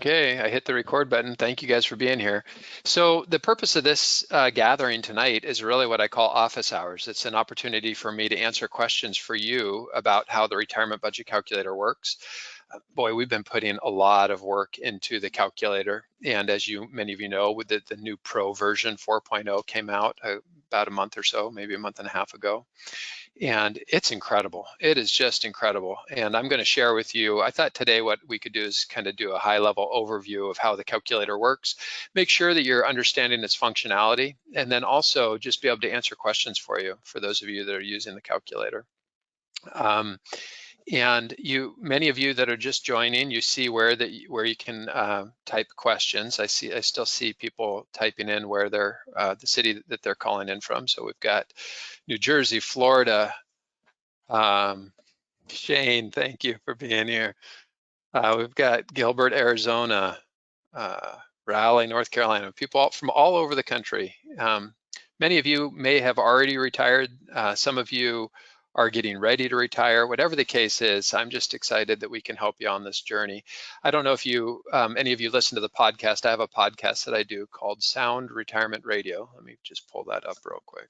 Okay, I hit the record button. Thank you guys for being here. So the purpose of this gathering tonight is really what I call office hours. It's an opportunity for me to answer questions for you about how the retirement budget calculator works. Boy, we've been putting a lot of work into the calculator. And as many of you know, with the new Pro version 4.0 came out about a month or so, maybe a month and a half ago. And it's incredible. It is just incredible. And I'm going to share with you, I thought today what we could do is kind of do a high level overview of how the calculator works, make sure that you're understanding its functionality, and then also just be able to answer questions for you, for those of you that are using the calculator. And many of you that are just joining, you see where you can type questions. I still see people typing in where they're the city that they're calling in from. So we've got New Jersey, Florida. Shane, thank you for being here. We've got Gilbert, Arizona, Raleigh, North Carolina. People from all over the country. Many of you may have already retired. Some of you are getting ready to retire. Whatever the case is, I'm just excited that we can help you on this journey. I don't know if any of you listen to the podcast. I have a podcast that I do called Sound Retirement Radio. Let me just pull that up real quick.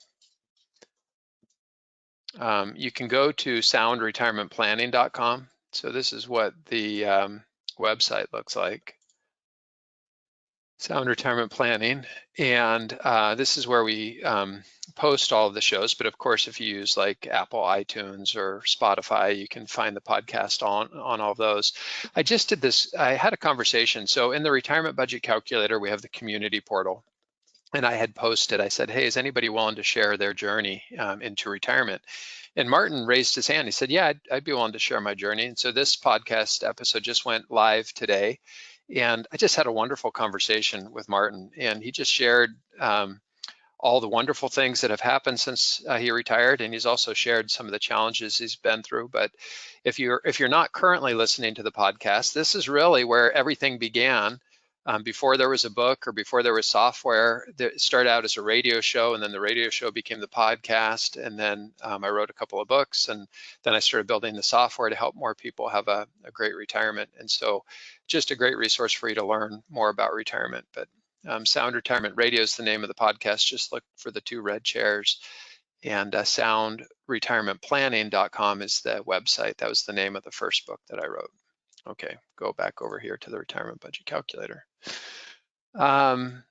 You can go to soundretirementplanning.com. So this is what the website looks like. Sound Retirement Planning, and this is where we post all of the shows. But of course, if you use like Apple, iTunes, or Spotify, you can find the podcast on all of those. I just did this. I had a conversation. So in the retirement budget calculator, we have the community portal, and I had posted. I said, "Hey, is anybody willing to share their journey into retirement?" And Martin raised his hand. He said, "Yeah, I'd be willing to share my journey." And so this podcast episode just went live today. And I just had a wonderful conversation with Martin, and he just shared all the wonderful things that have happened since he retired, and he's also shared some of the challenges he's been through. But if you're not currently listening to the podcast, this is really where everything began. Before there was a book or before there was software, it started out as a radio show, and then the radio show became the podcast, and then I wrote a couple of books, and then I started building the software to help more people have a great retirement. And so just a great resource for you to learn more about retirement. But Sound Retirement Radio is the name of the podcast. Just look for the two red chairs. And soundretirementplanning.com is the website. That was the name of the first book that I wrote. Okay, go back over here to the retirement budget calculator. So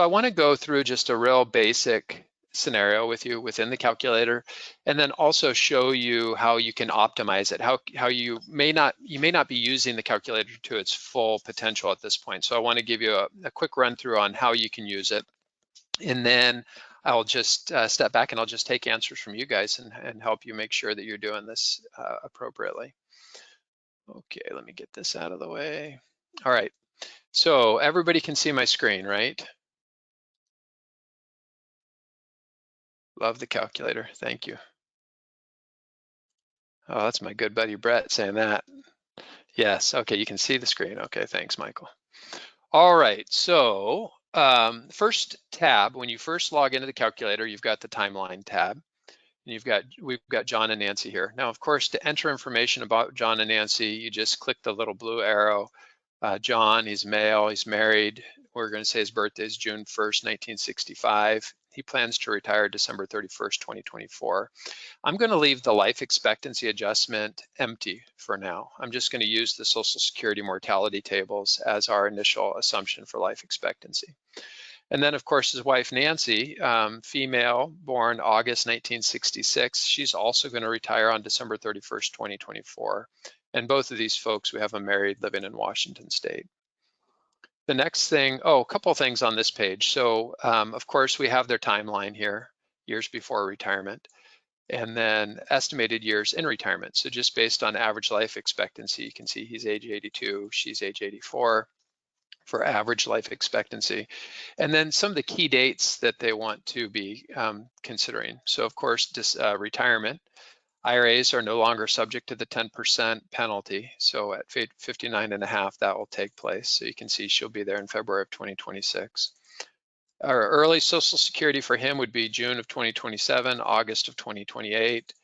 I want to go through just a real basic scenario with you within the calculator, and then also show you how you can optimize it, how you may not be using the calculator to its full potential at this point. So I want to give you a quick run through on how you can use it, and then I'll just step back and I'll just take answers from you guys and help you make sure that you're doing this appropriately. Okay, let me get this out of the way. All right, so everybody can see my screen, right? Love the calculator, thank you. Oh, that's my good buddy Brett saying that. Yes, okay, you can see the screen. Okay, thanks, Michael. All right, so first tab, when you first log into the calculator, you've got the timeline tab. And we've got John and Nancy here. Now, of course, to enter information about John and Nancy, you just click the little blue arrow. John, he's male, he's married. We're going to say his birthday is June 1st, 1965. He plans to retire December 31st, 2024. I'm going to leave the life expectancy adjustment empty for now. I'm just going to use the Social Security mortality tables as our initial assumption for life expectancy. And then, of course, his wife, Nancy, female, born August 1966. She's also going to retire on December 31st, 2024. And both of these folks, we have them married, living in Washington State. The next thing, a couple of things on this page. So, of course, we have their timeline here, years before retirement, and then estimated years in retirement. So just based on average life expectancy, you can see he's age 82, she's age 84. For average life expectancy, and then some of the key dates that they want to be considering. So of course, retirement. IRAs are no longer subject to the 10% penalty. So at 59.5, that will take place. So you can see she'll be there in February of 2026. Our early Social Security for him would be June of 2027, August of 2028.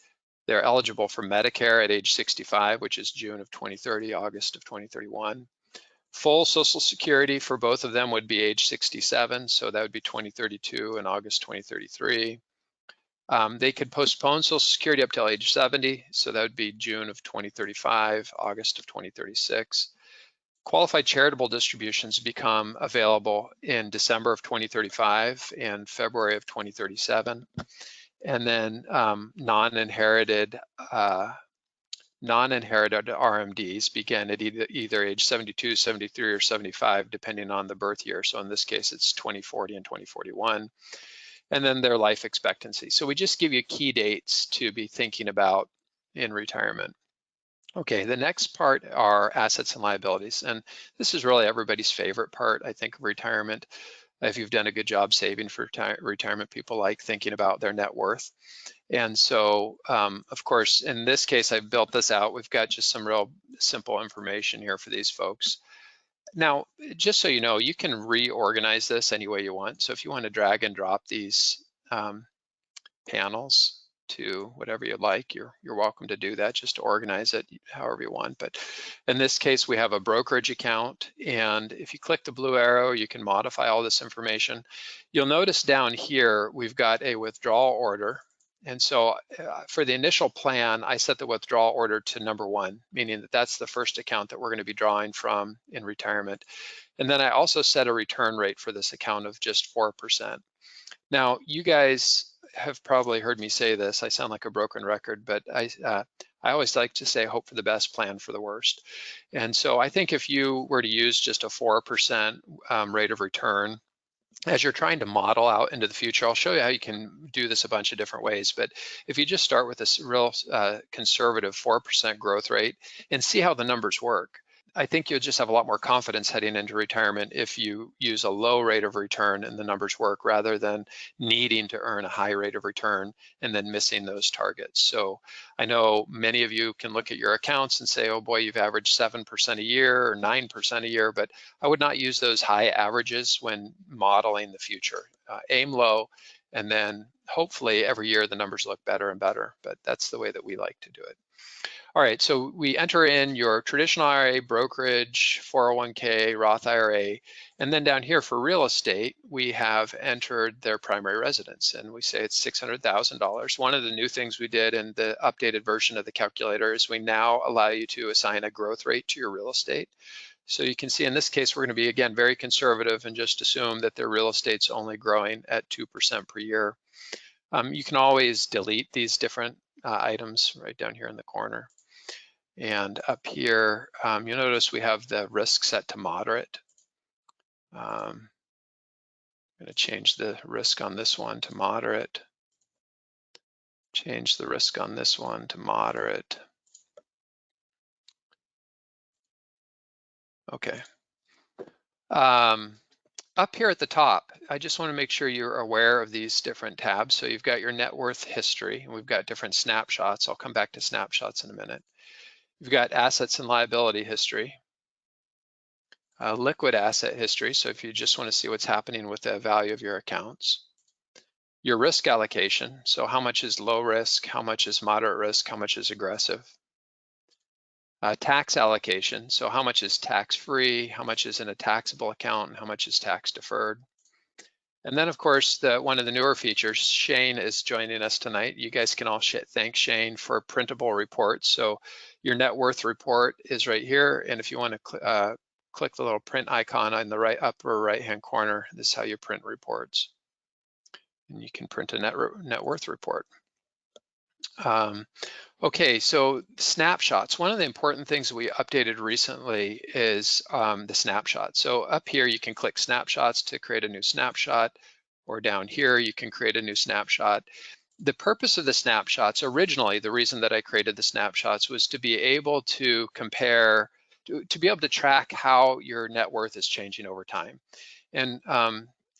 They're eligible for Medicare at age 65, which is June of 2030, August of 2031. Full Social Security for both of them would be age 67, so that would be 2032 and August 2033. They could postpone Social Security up till age 70, so that would be June of 2035, August of 2036. Qualified charitable distributions become available in December of 2035 and February of 2037. And then non-inherited RMDs begin at either age 72, 73, or 75, depending on the birth year. So in this case, it's 2040 and 2041. And then their life expectancy. So we just give you key dates to be thinking about in retirement. Okay, the next part are assets and liabilities. And this is really everybody's favorite part, I think, of retirement. If you've done a good job saving for retirement, people like thinking about their net worth. And so, of course, in this case, I've built this out. We've got just some real simple information here for these folks. Now, just so you know, you can reorganize this any way you want. So if you want to drag and drop these panels to whatever you like, you're welcome to do that, just to organize it however you want. But in this case, we have a brokerage account, and if you click the blue arrow, you can modify all this information. You'll notice down here, we've got a withdrawal order. And so for the initial plan, I set the withdrawal order to number 1, meaning that that's the first account that we're going to be drawing from in retirement. And then I also set a return rate for this account of just 4%. Now, you guys have probably heard me say this. I sound like a broken record, but I always like to say hope for the best, plan for the worst. And so I think if you were to use just a 4% rate of return, as you're trying to model out into the future, I'll show you how you can do this a bunch of different ways. But if you just start with this real conservative 4% growth rate and see how the numbers work, I think you'll just have a lot more confidence heading into retirement if you use a low rate of return and the numbers work, rather than needing to earn a high rate of return and then missing those targets. So I know many of you can look at your accounts and say, oh boy, you've averaged 7% a year or 9% a year, but I would not use those high averages when modeling the future. Aim low, and then hopefully every year the numbers look better and better, but that's the way that we like to do it. All right, so we enter in your traditional IRA, brokerage, 401k, Roth IRA, and then down here for real estate, we have entered their primary residence, and we say it's $600,000. One of the new things we did in the updated version of the calculator is we now allow you to assign a growth rate to your real estate. So you can see in this case, we're going to be, again, very conservative and just assume that their real estate's only growing at 2% per year. You can always delete these different items right down here in the corner. And up here, you'll notice we have the risk set to moderate. I'm going to change the risk on this one to moderate. Change the risk on this one to moderate. Okay. Up here at the top, I just want to make sure you're aware of these different tabs. So you've got your net worth history, and we've got different snapshots. I'll come back to snapshots in a minute. You've got assets and liability history, liquid asset history. So if you just want to see what's happening with the value of your accounts, your risk allocation. So how much is low risk, how much is moderate risk, how much is aggressive. Tax allocation. So how much is tax-free, how much is in a taxable account, and how much is tax deferred. And then, of course, one of the newer features, Shane is joining us tonight. You guys can all thank Shane for printable reports. So your net worth report is right here. And if you want to click the little print icon on the upper right-hand corner, this is how you print reports. And you can print a net worth report. Okay, so snapshots. One of the important things we updated recently is the snapshot. So up here, you can click snapshots to create a new snapshot, or down here, you can create a new snapshot. The purpose of the snapshots, originally, the reason that I created the snapshots was to be able to compare, to be able to track how your net worth is changing over time. And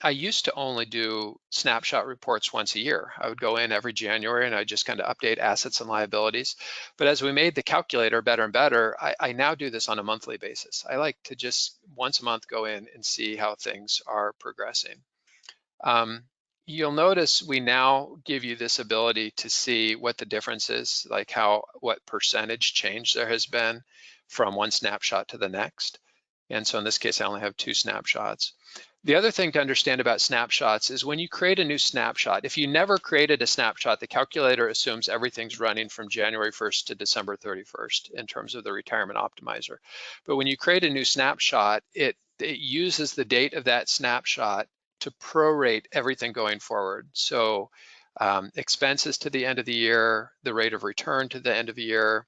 I used to only do snapshot reports once a year. I would go in every January and I just kind of update assets and liabilities. But as we made the calculator better and better, I now do this on a monthly basis. I like to just once a month go in and see how things are progressing. You'll notice we now give you this ability to see what the difference is, like what percentage change there has been from one snapshot to the next. And so in this case, I only have 2 snapshots. The other thing to understand about snapshots is when you create a new snapshot, if you never created a snapshot, the calculator assumes everything's running from January 1st to December 31st in terms of the retirement optimizer. But when you create a new snapshot, it uses the date of that snapshot to prorate everything going forward. So expenses to the end of the year, the rate of return to the end of the year,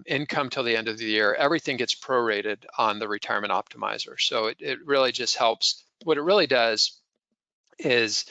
income till the end of the year, everything gets prorated on the retirement optimizer. So it really just helps. What it really does is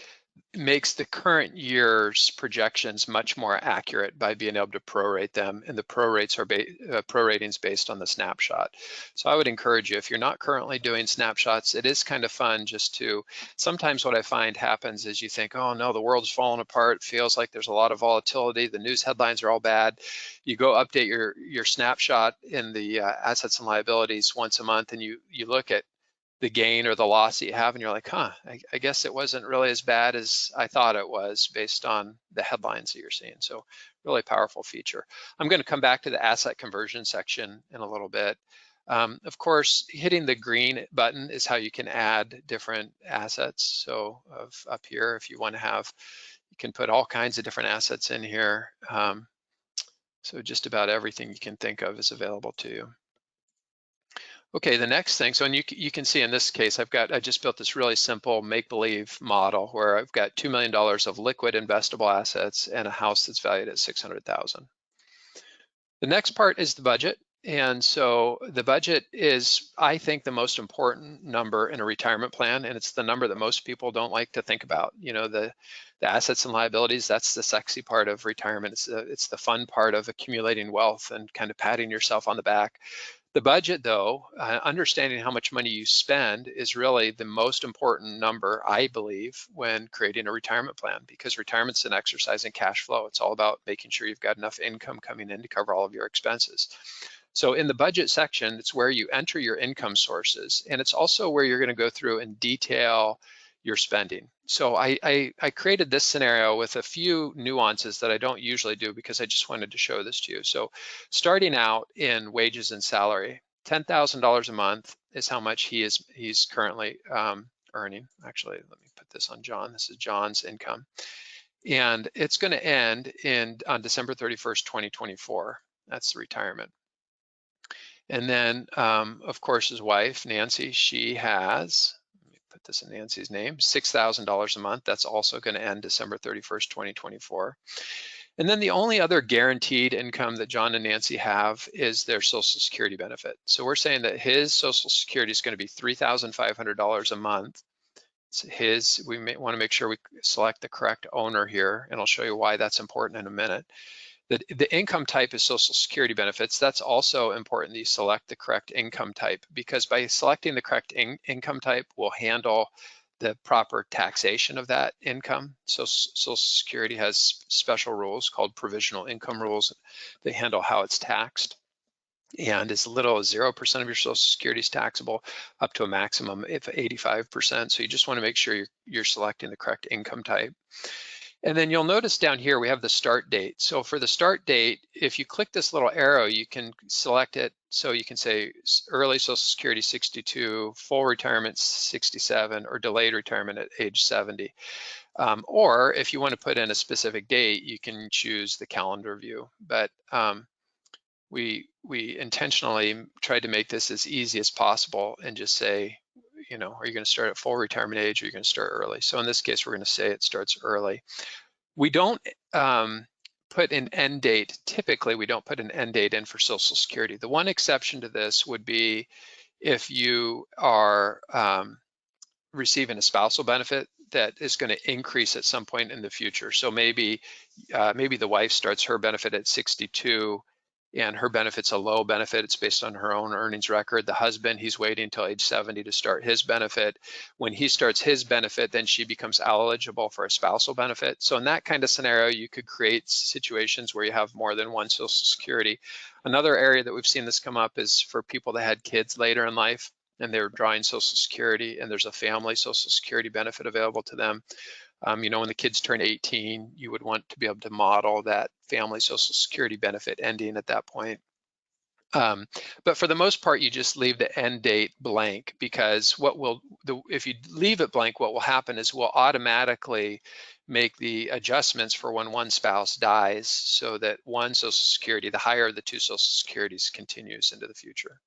makes the current year's projections much more accurate by being able to prorate them, and the prorates are proratings based on the snapshot. So I would encourage you, if you're not currently doing snapshots, it is kind of fun just to, sometimes what I find happens is you think, oh no, the world's falling apart, it feels like there's a lot of volatility, the news headlines are all bad. You go update your snapshot in the assets and liabilities once a month, and you look at the gain or the loss that you have, and you're like, huh, I guess it wasn't really as bad as I thought it was based on the headlines that you're seeing. So really powerful feature. I'm going to come back to the asset conversion section in a little bit. Of course, hitting the green button is how you can add different assets. So up here, if you want to have, you can put all kinds of different assets in here. So just about everything you can think of is available to you. Okay, the next thing, so and you can see in this case, I just built this really simple make-believe model where I've got $2 million of liquid investable assets and a house that's valued at $600,000. The next part is the budget. And so the budget is, I think, the most important number in a retirement plan, and it's the number that most people don't like to think about. You know, the assets and liabilities, that's the sexy part of retirement. It's the fun part of accumulating wealth and kind of patting yourself on the back. The budget, though, understanding how much money you spend is really the most important number, I believe, when creating a retirement plan, because retirement's an exercise in cash flow. It's all about making sure you've got enough income coming in to cover all of your expenses. So in the budget section, it's where you enter your income sources, and it's also where you're going to go through and detail your spending. So I created this scenario with a few nuances that I don't usually do because I just wanted to show this to you. So starting out in wages and salary, $10,000 a month is how much he's currently earning. Actually, let me put this on John. This is John's income. And it's going to end on December 31st, 2024. That's the retirement. And then, of course, his wife, Nancy, she has, let me put this in Nancy's name, $6,000 a month. That's also going to end December 31st, 2024. And then the only other guaranteed income that John and Nancy have is their Social Security benefit. So we're saying that his Social Security is going to be $3,500 a month. It's we may want to make sure we select the correct owner here, and I'll show you why that's important in a minute. The income type is Social Security benefits. That's also important that you select the correct income type, because by selecting the correct income type, we'll handle the proper taxation of that income. So Social Security has special rules called provisional income rules. They handle how it's taxed. And as little as 0% of your Social Security is taxable, up to a maximum of 85%. So you just want to make sure you're selecting the correct income type. And then you'll notice down here we have the start date. So for the start date, if you click this little arrow, you can select it. So you can say early Social Security 62, full retirement 67, or delayed retirement at age 70. Or if you want to put in a specific date, you can choose the calendar view. But we intentionally tried to make this as easy as possible and just say, you know, are you going to start at full retirement age, or are you going to start early? So in this case, we're going to say it starts early. We don't put an end date. Typically, we don't put an end date in for Social Security. The one exception to this would be if you are receiving a spousal benefit that is going to increase at some point in the future. So maybe the wife starts her benefit at 62, and her benefit's a low benefit. It's based on her own earnings record. The husband, he's waiting until age 70 to start his benefit. When he starts his benefit, then she becomes eligible for a spousal benefit. So in that kind of scenario, you could create situations where you have more than one Social Security. Another area that we've seen this come up is for people that had kids later in life and they're drawing Social Security, and there's a family Social Security benefit available to them. You know, when the kids turn 18, you would want to be able to model that family Social Security benefit ending at that point. But for the most part, you just leave the end date blank, because if you leave it blank, what will happen is we'll automatically make the adjustments for when one spouse dies, so that one Social Security, the higher of the two Social Securities, continues into the future.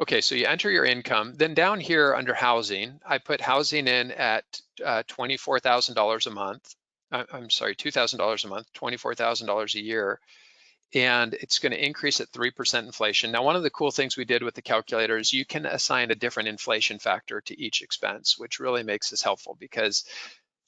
Okay, so you enter your income. Then down here under housing, I put housing in at $24,000 a month. I'm sorry, $2,000 a month, $24,000 a year. And it's going to increase at 3% inflation. Now, one of the cool things we did with the calculator is you can assign a different inflation factor to each expense, which really makes this helpful, because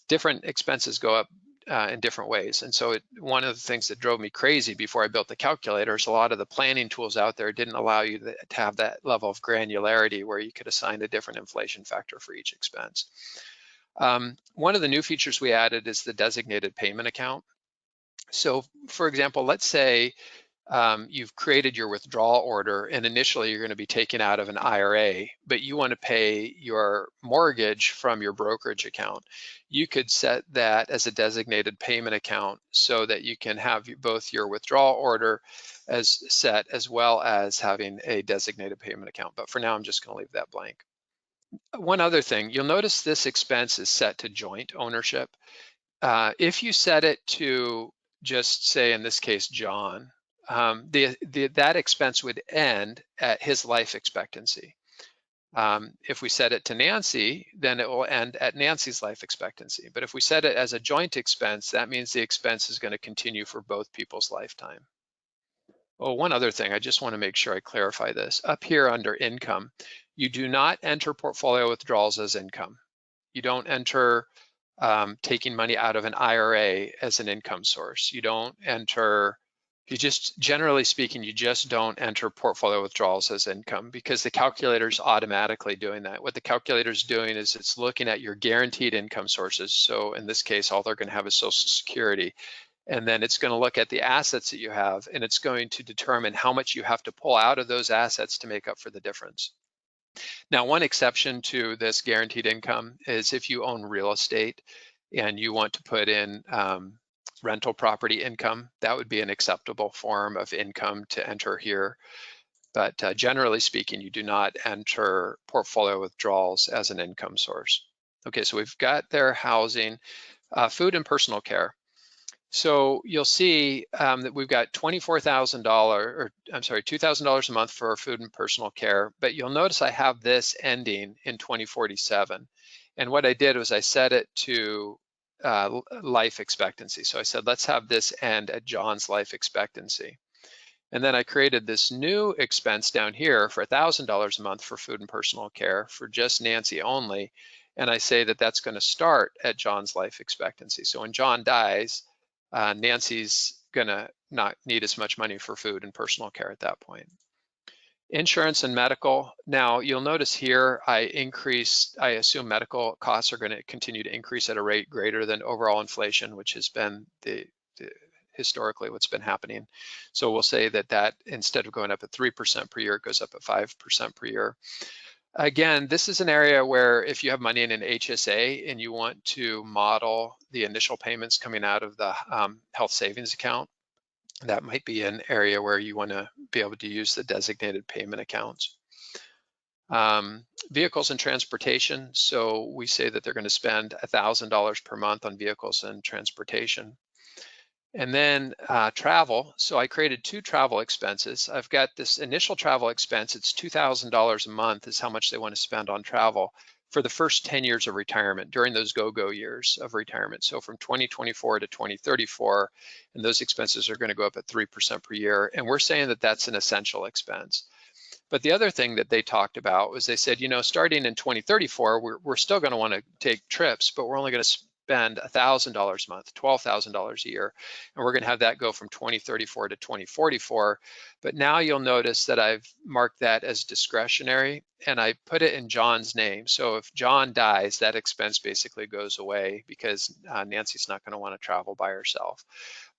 different expenses go up in different ways. And so one of the things that drove me crazy before I built the calculator is a lot of the planning tools out there didn't allow you to have that level of granularity where you could assign a different inflation factor for each expense. One of the new features we added is the designated payment account. So for example, let's say you've created your withdrawal order, and initially you're going to be taken out of an IRA, but you want to pay your mortgage from your brokerage account. You could set that as a designated payment account so that you can have both your withdrawal order as set, as well as having a designated payment account. But for now, I'm just going to leave that blank. One other thing, you'll notice this expense is set to joint ownership. If you set it to just say, in this case, John, that expense would end at his life expectancy. If we set it to Nancy, then it will end at Nancy's life expectancy. But if we set it as a joint expense, that means the expense is going to continue for both people's lifetime. Oh, one other thing, I just want to make sure I clarify this. Up here under income, you do not enter portfolio withdrawals as income. You don't enter taking money out of an IRA as an income source. You don't enter, generally speaking, you just don't enter portfolio withdrawals as income, because the calculator's automatically doing that. What the calculator's doing is it's looking at your guaranteed income sources. So in this case, all they're going to have is Social Security. And then it's going to look at the assets that you have, and it's going to determine how much you have to pull out of those assets to make up for the difference. Now, one exception to this guaranteed income is if you own real estate and you want to put in rental property income, that would be an acceptable form of income to enter here. But generally speaking, you do not enter portfolio withdrawals as an income source. Okay, so we've got their housing, food and personal care. So you'll see that we've got $2,000 a month for food and personal care, but you'll notice I have this ending in 2047. And what I did was I set it to life expectancy. So I said, let's have this end at John's life expectancy. And then I created this new expense down here for $1,000 a month for food and personal care for just Nancy only. And I say that that's going to start at John's life expectancy. So when John dies, Nancy's gonna not need as much money for food and personal care at that point. Insurance and medical. Now you'll notice here I assume medical costs are going to continue to increase at a rate greater than overall inflation, which has been historically what's been happening. So we'll say that instead of going up at 3% per year, it goes up at 5% per year. Again, this is an area where if you have money in an HSA and you want to model the initial payments coming out of the health savings account, that might be an area where you want to be able to use the designated payment accounts. Vehicles and transportation. So we say that they're going to spend $1,000 per month on vehicles and transportation. And then travel. So I created two travel expenses. I've got this initial travel expense. It's $2,000 a month is how much they want to spend on travel for the first 10 years of retirement, during those go-go years of retirement. So from 2024 to 2034, and those expenses are going to go up at 3% per year. And we're saying that that's an essential expense. But the other thing that they talked about was they said, starting in 2034, we're still going to want to take trips, but we're only going to spend $1,000 a month, $12,000 a year, and we're going to have that go from 2034 to 2044. But now you'll notice that I've marked that as discretionary, and I put it in John's name. So if John dies, that expense basically goes away, because Nancy's not going to want to travel by herself.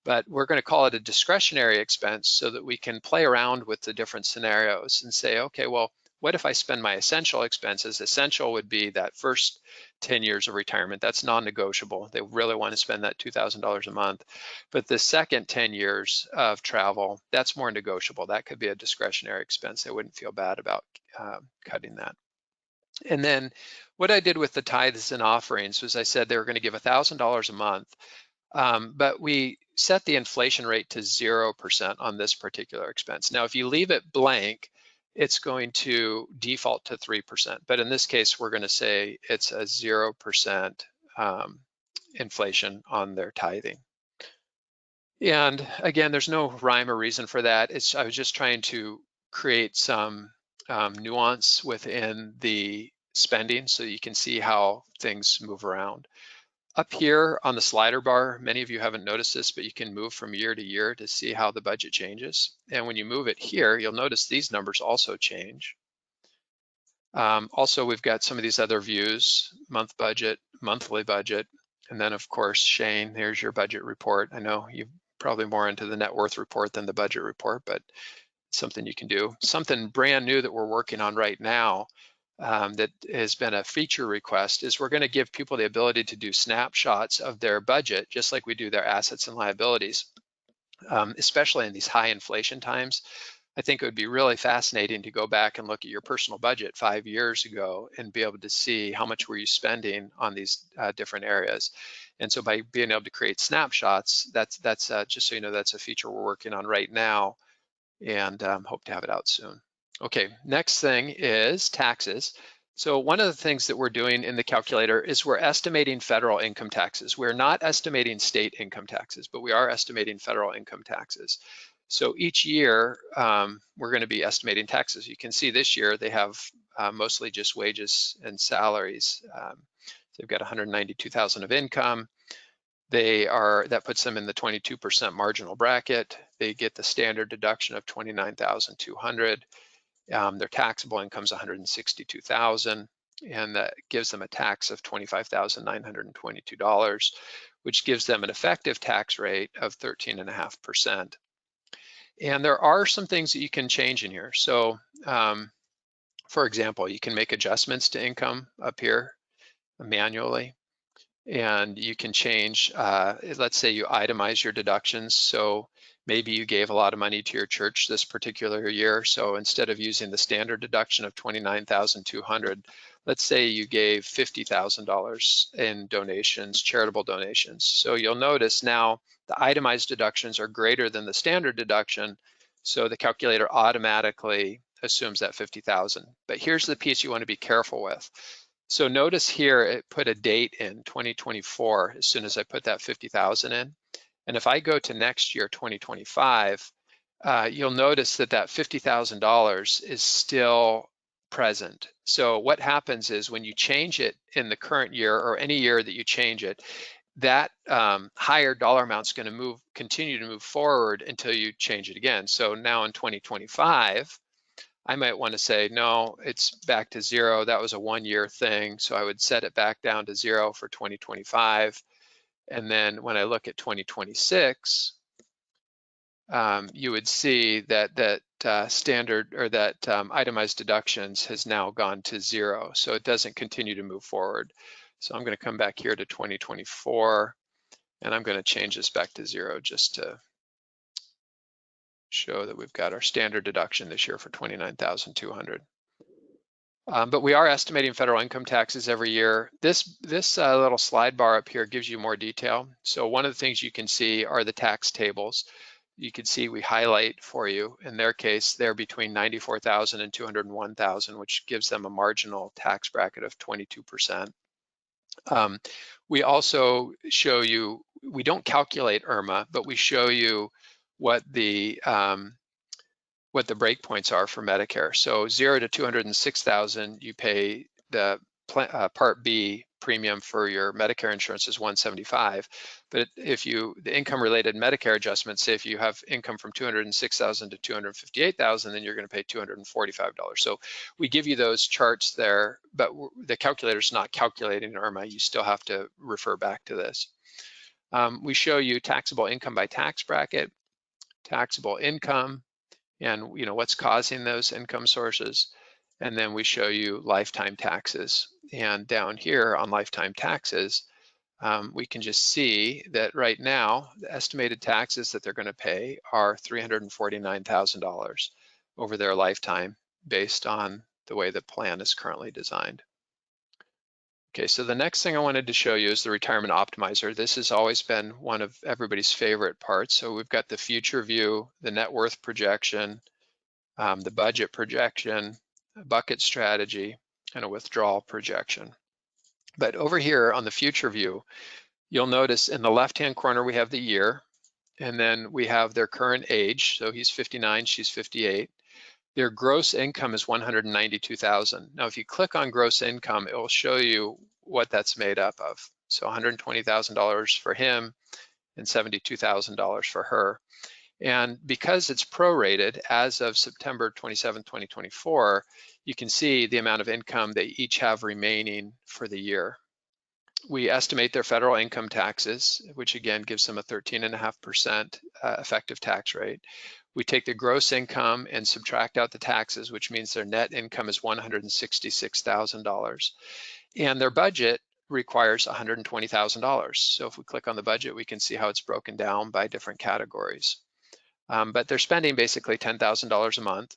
But we're going to call it a discretionary expense so that we can play around with the different scenarios and say, okay, well, what if I spend my essential expenses? Essential would be that first 10 years of retirement. That's non-negotiable. They really want to spend that $2,000 a month. But the second 10 years of travel, that's more negotiable. That could be a discretionary expense. They wouldn't feel bad about cutting that. And then what I did with the tithes and offerings was I said they were going to give $1,000 a month, but we set the inflation rate to 0% on this particular expense. Now, if you leave it blank, it's going to default to 3%. But in this case, we're going to say it's a 0% inflation on their tithing. And again, there's no rhyme or reason for that. I was just trying to create some nuance within the spending so you can see how things move around. Up here on the slider bar, many of you haven't noticed this, but you can move from year to year to see how the budget changes. And when you move it here, you'll notice these numbers also change. Also, we've got some of these other views, month budget, monthly budget, and then of course, Shane, here's your budget report. I know you're probably more into the net worth report than the budget report, but it's something you can do. Something brand new that we're working on right now that has been a feature request is we're going to give people the ability to do snapshots of their budget, just like we do their assets and liabilities, especially in these high inflation times. I think it would be really fascinating to go back and look at your personal budget 5 years ago and be able to see how much were you spending on these different areas. And so by being able to create snapshots, that's just so you know, that's a feature we're working on right now, and hope to have it out soon. Okay, next thing is taxes. So one of the things that we're doing in the calculator is we're estimating federal income taxes. We're not estimating state income taxes, but we are estimating federal income taxes. So each year, we're going to be estimating taxes. You can see this year they have mostly just wages and salaries. They've got 192,000 of income. That puts them in the 22% marginal bracket. They get the standard deduction of 29,200. Their taxable income is 162,000, and that gives them a tax of $25,922, which gives them an effective tax rate of 13.5%. And there are some things that you can change in here. So, for example, you can make adjustments to income up here manually. And you can change, let's say you itemize your deductions. So maybe you gave a lot of money to your church this particular year. So instead of using the standard deduction of $29,200, let's say you gave $50,000 in donations, charitable donations. So you'll notice now the itemized deductions are greater than the standard deduction. So the calculator automatically assumes that 50,000. But here's the piece you want to be careful with. So notice here, it put a date in 2024 as soon as I put that 50,000 in. And if I go to next year, 2025, you'll notice that that $50,000 is still present. So what happens is when you change it in the current year or any year that you change it, that higher dollar amount is going to continue to move forward until you change it again. So now in 2025, I might want to say, no, it's back to zero. That was a 1 year thing. So I would set it back down to zero for 2025. And then when I look at 2026, you would see that standard or that itemized deductions has now gone to zero. So it doesn't continue to move forward. So I'm going to come back here to 2024, and I'm going to change this back to zero just to show that we've got our standard deduction this year for 29,200. But we are estimating federal income taxes every year. This little slide bar up here gives you more detail. So one of the things you can see are the tax tables. You can see we highlight for you. In their case, they're between 94,000 and 201,000, which gives them a marginal tax bracket of 22%. We also show you, we don't calculate IRMA, but we show you what the breakpoints are for Medicare. So 0 to 206,000, you pay the Part B premium for your Medicare insurance is $175. But if the income related Medicare adjustment, say if you have income from 206,000 to 258,000, then you're going to pay $245. So we give you those charts there, but the calculator's not calculating IRMA. You still have to refer back to this. We show you taxable income by tax bracket, taxable income, and what's causing those income sources. and then we show you lifetime taxes. And down here on lifetime taxes, we can just see that right now, the estimated taxes that they're going to pay are $349,000 over their lifetime based on the way the plan is currently designed. Okay, so the next thing I wanted to show you is the retirement optimizer. This has always been one of everybody's favorite parts. So we've got the future view, the net worth projection, the budget projection, a bucket strategy, and a withdrawal projection. But over here on the future view, you'll notice in the left-hand corner we have the year, and then we have their current age. So he's 59, she's 58. Their gross income is $192,000. Now, if you click on gross income, it will show you what that's made up of. So $120,000 for him and $72,000 for her. And because it's prorated as of September 27, 2024, you can see the amount of income they each have remaining for the year. We estimate their federal income taxes, which again gives them a 13.5% effective tax rate. We take the gross income and subtract out the taxes, which means their net income is $166,000. And their budget requires $120,000. So if we click on the budget, we can see how it's broken down by different categories. But they're spending basically $10,000 a month.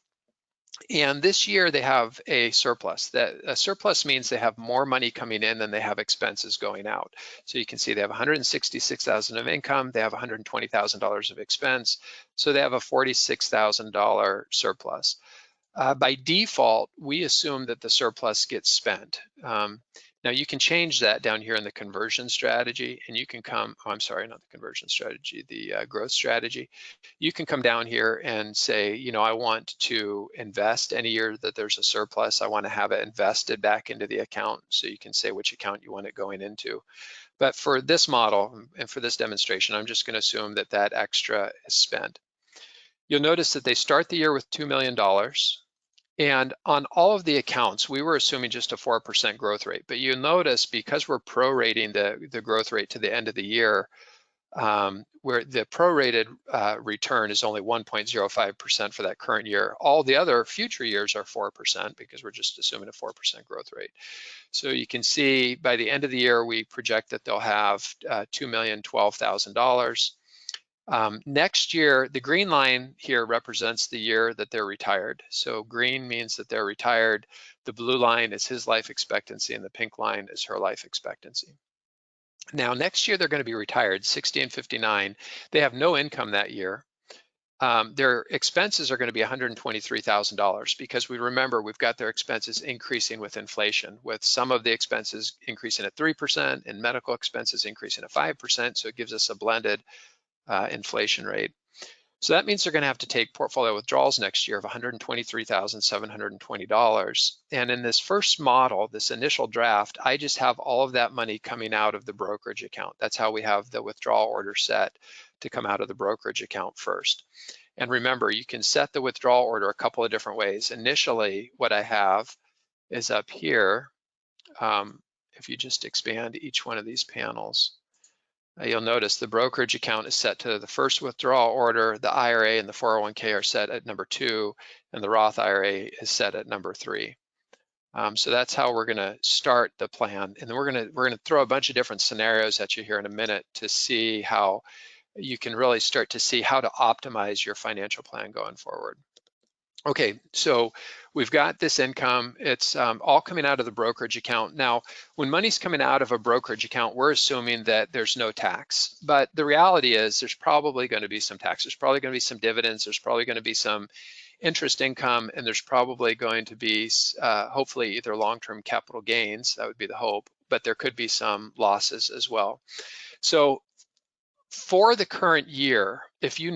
And this year they have a surplus. A surplus means they have more money coming in than they have expenses going out. So you can see they have $166,000 of income, they have $120,000 of expense, so they have a $46,000 surplus. By default, we assume that the surplus gets spent. Now you can change that down here in the conversion strategy, and you can come, oh, I'm sorry, not the conversion strategy, the growth strategy. You can come down here and say, you know, I want to invest any year that there's a surplus, I want to have it invested back into the account. So you can say which account you want it going into. But for this model and for this demonstration, I'm just going to assume that that extra is spent. You'll notice that they start the year with $2 million. And on all of the accounts, we were assuming just a 4% growth rate. But you'll notice because we're prorating the growth rate to the end of the year, where the prorated return is only 1.05% for that current year. All the other future years are 4% because we're just assuming a 4% growth rate. So you can see by the end of the year, we project that they'll have $2,012,000. Next year, the green line here represents the year that they're retired. So green means that they're retired. The blue line is his life expectancy, and the pink line is her life expectancy. Now, next year, they're going to be retired, 60 and 59. They have no income that year. Their expenses are going to be $123,000 because we remember we've got their expenses increasing with inflation, with some of the expenses increasing at 3% and medical expenses increasing at 5%. So it gives us a blended inflation rate. So that means they're going to have to take portfolio withdrawals next year of $123,720. And in this first model, this initial draft, I just have all of that money coming out of the brokerage account. That's how we have the withdrawal order set to come out of the brokerage account first. And remember, you can set the withdrawal order a couple of different ways. Initially, what I have is up here, if you just expand each one of these panels, you'll notice the brokerage account is set to the first withdrawal order, the IRA and the 401k are set at number 2, and the Roth IRA is set at number 3. So that's how we're gonna start the plan. And then we're gonna throw a bunch of different scenarios at you here in a minute to see how you can really start to see how to optimize your financial plan going forward. Okay, so we've got this income. It's all coming out of the brokerage account. Now, when money's coming out of a brokerage account, we're assuming that there's no tax. But the reality is there's probably going to be some tax. There's probably going to be some dividends. There's probably going to be some interest income. And there's probably going to be, hopefully, either long-term capital gains. That would be the hope. But there could be some losses as well. So for the current year, if you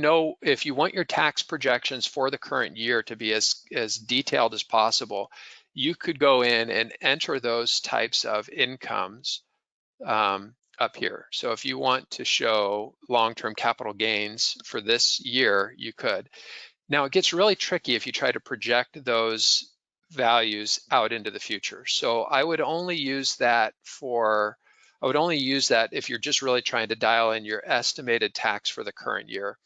want your tax projections for the current year to be as detailed as possible, you could go in and enter those types of incomes up here. So if you want to show long-term capital gains for this year, you could. Now it gets really tricky if you try to project those values out into the future. So I would only use that for I would only use that if you're just really trying to dial in your estimated tax for the current year.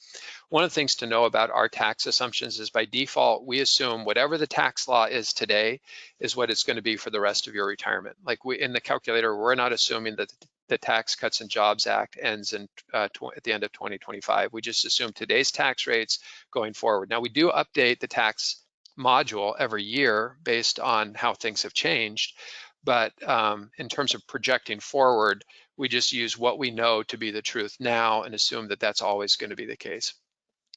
One of the things to know about our tax assumptions is by default, we assume whatever the tax law is today is what it's going to be for the rest of your retirement. Like in the calculator, we're not assuming that the Tax Cuts and Jobs Act ends in at the end of 2025. We just assume today's tax rates going forward. Now we do update the tax module every year based on how things have changed, but in terms of projecting forward, we just use what we know to be the truth now and assume that that's always going to be the case.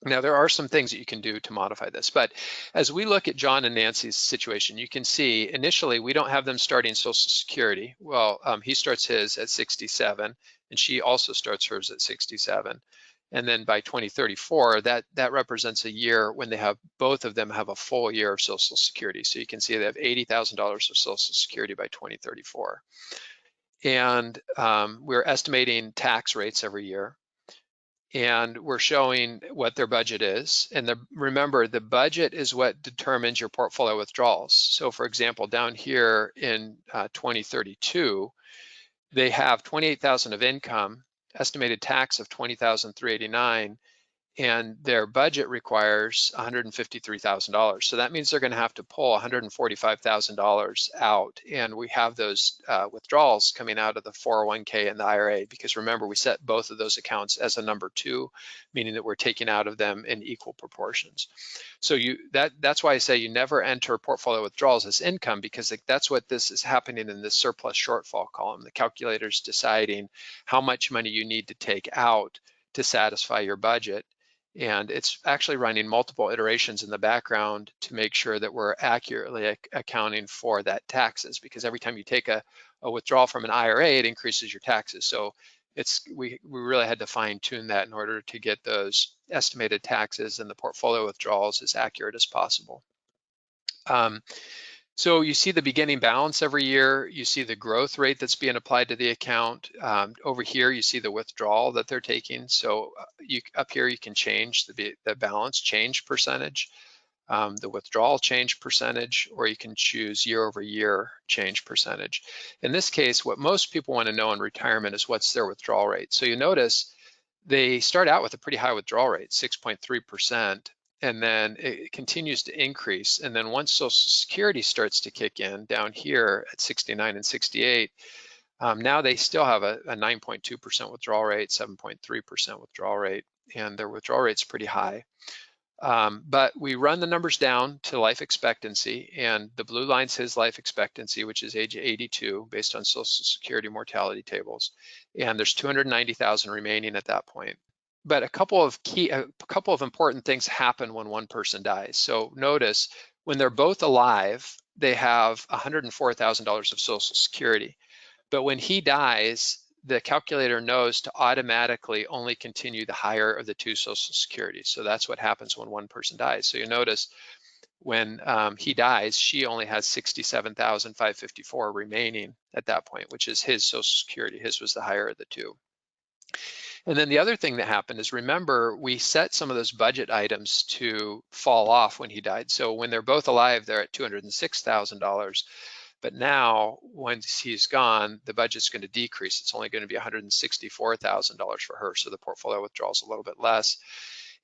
Now, there are some things that you can do to modify this, but as we look at John and Nancy's situation, you can see initially we don't have them starting Social Security. Well, he starts his at 67, and she also starts hers at 67. And then by 2034, that represents a year when they have, both of them have a full year of Social Security. So you can see they have $80,000 of Social Security by 2034. And we're estimating tax rates every year. And we're showing what their budget is. And remember, the budget is what determines your portfolio withdrawals. So for example, down here in 2032, they have 28,000 of income, estimated tax of 20,389, and their budget requires $153,000. So that means they're going to have to pull $145,000 out. And we have those withdrawals coming out of the 401k and the IRA, because remember, we set both of those accounts as a number 2, meaning that we're taking out of them in equal proportions. So that's why I say you never enter portfolio withdrawals as income, because that's what this is happening in this surplus shortfall column. The calculator's deciding how much money you need to take out to satisfy your budget. And it's actually running multiple iterations in the background to make sure that we're accurately accounting for that taxes, because every time you take a withdrawal from an IRA, it increases your taxes. So we really had to fine tune that in order to get those estimated taxes and the portfolio withdrawals as accurate as possible. So you see the beginning balance every year. You see the growth rate that's being applied to the account. Over here, you see the withdrawal that they're taking. So up here, you can change the balance change percentage, the withdrawal change percentage, or you can choose year over year change percentage. In this case, what most people want to know in retirement is what's their withdrawal rate. So you notice they start out with a pretty high withdrawal rate, 6.3%. And then it continues to increase. And then once Social Security starts to kick in down here at 69 and 68, now they still have a 9.2% withdrawal rate, 7.3% withdrawal rate, and their withdrawal rate's pretty high. But we run the numbers down to life expectancy, and the blue line's his life expectancy, which is age 82 based on Social Security mortality tables. And there's 290,000 remaining at that point. But a couple of important things happen when one person dies. So notice when they're both alive, they have $104,000 of Social Security. But when he dies, the calculator knows to automatically only continue the higher of the two Social Securities. So that's what happens when one person dies. So you notice when he dies, she only has $67,554 remaining at that point, which is his Social Security. His was the higher of the two. And then the other thing that happened is, remember, we set some of those budget items to fall off when he died. So when they're both alive, they're at $206,000. But now, once he's gone, the budget's going to decrease. It's only going to be $164,000 for her. So the portfolio withdrawal is a little bit less.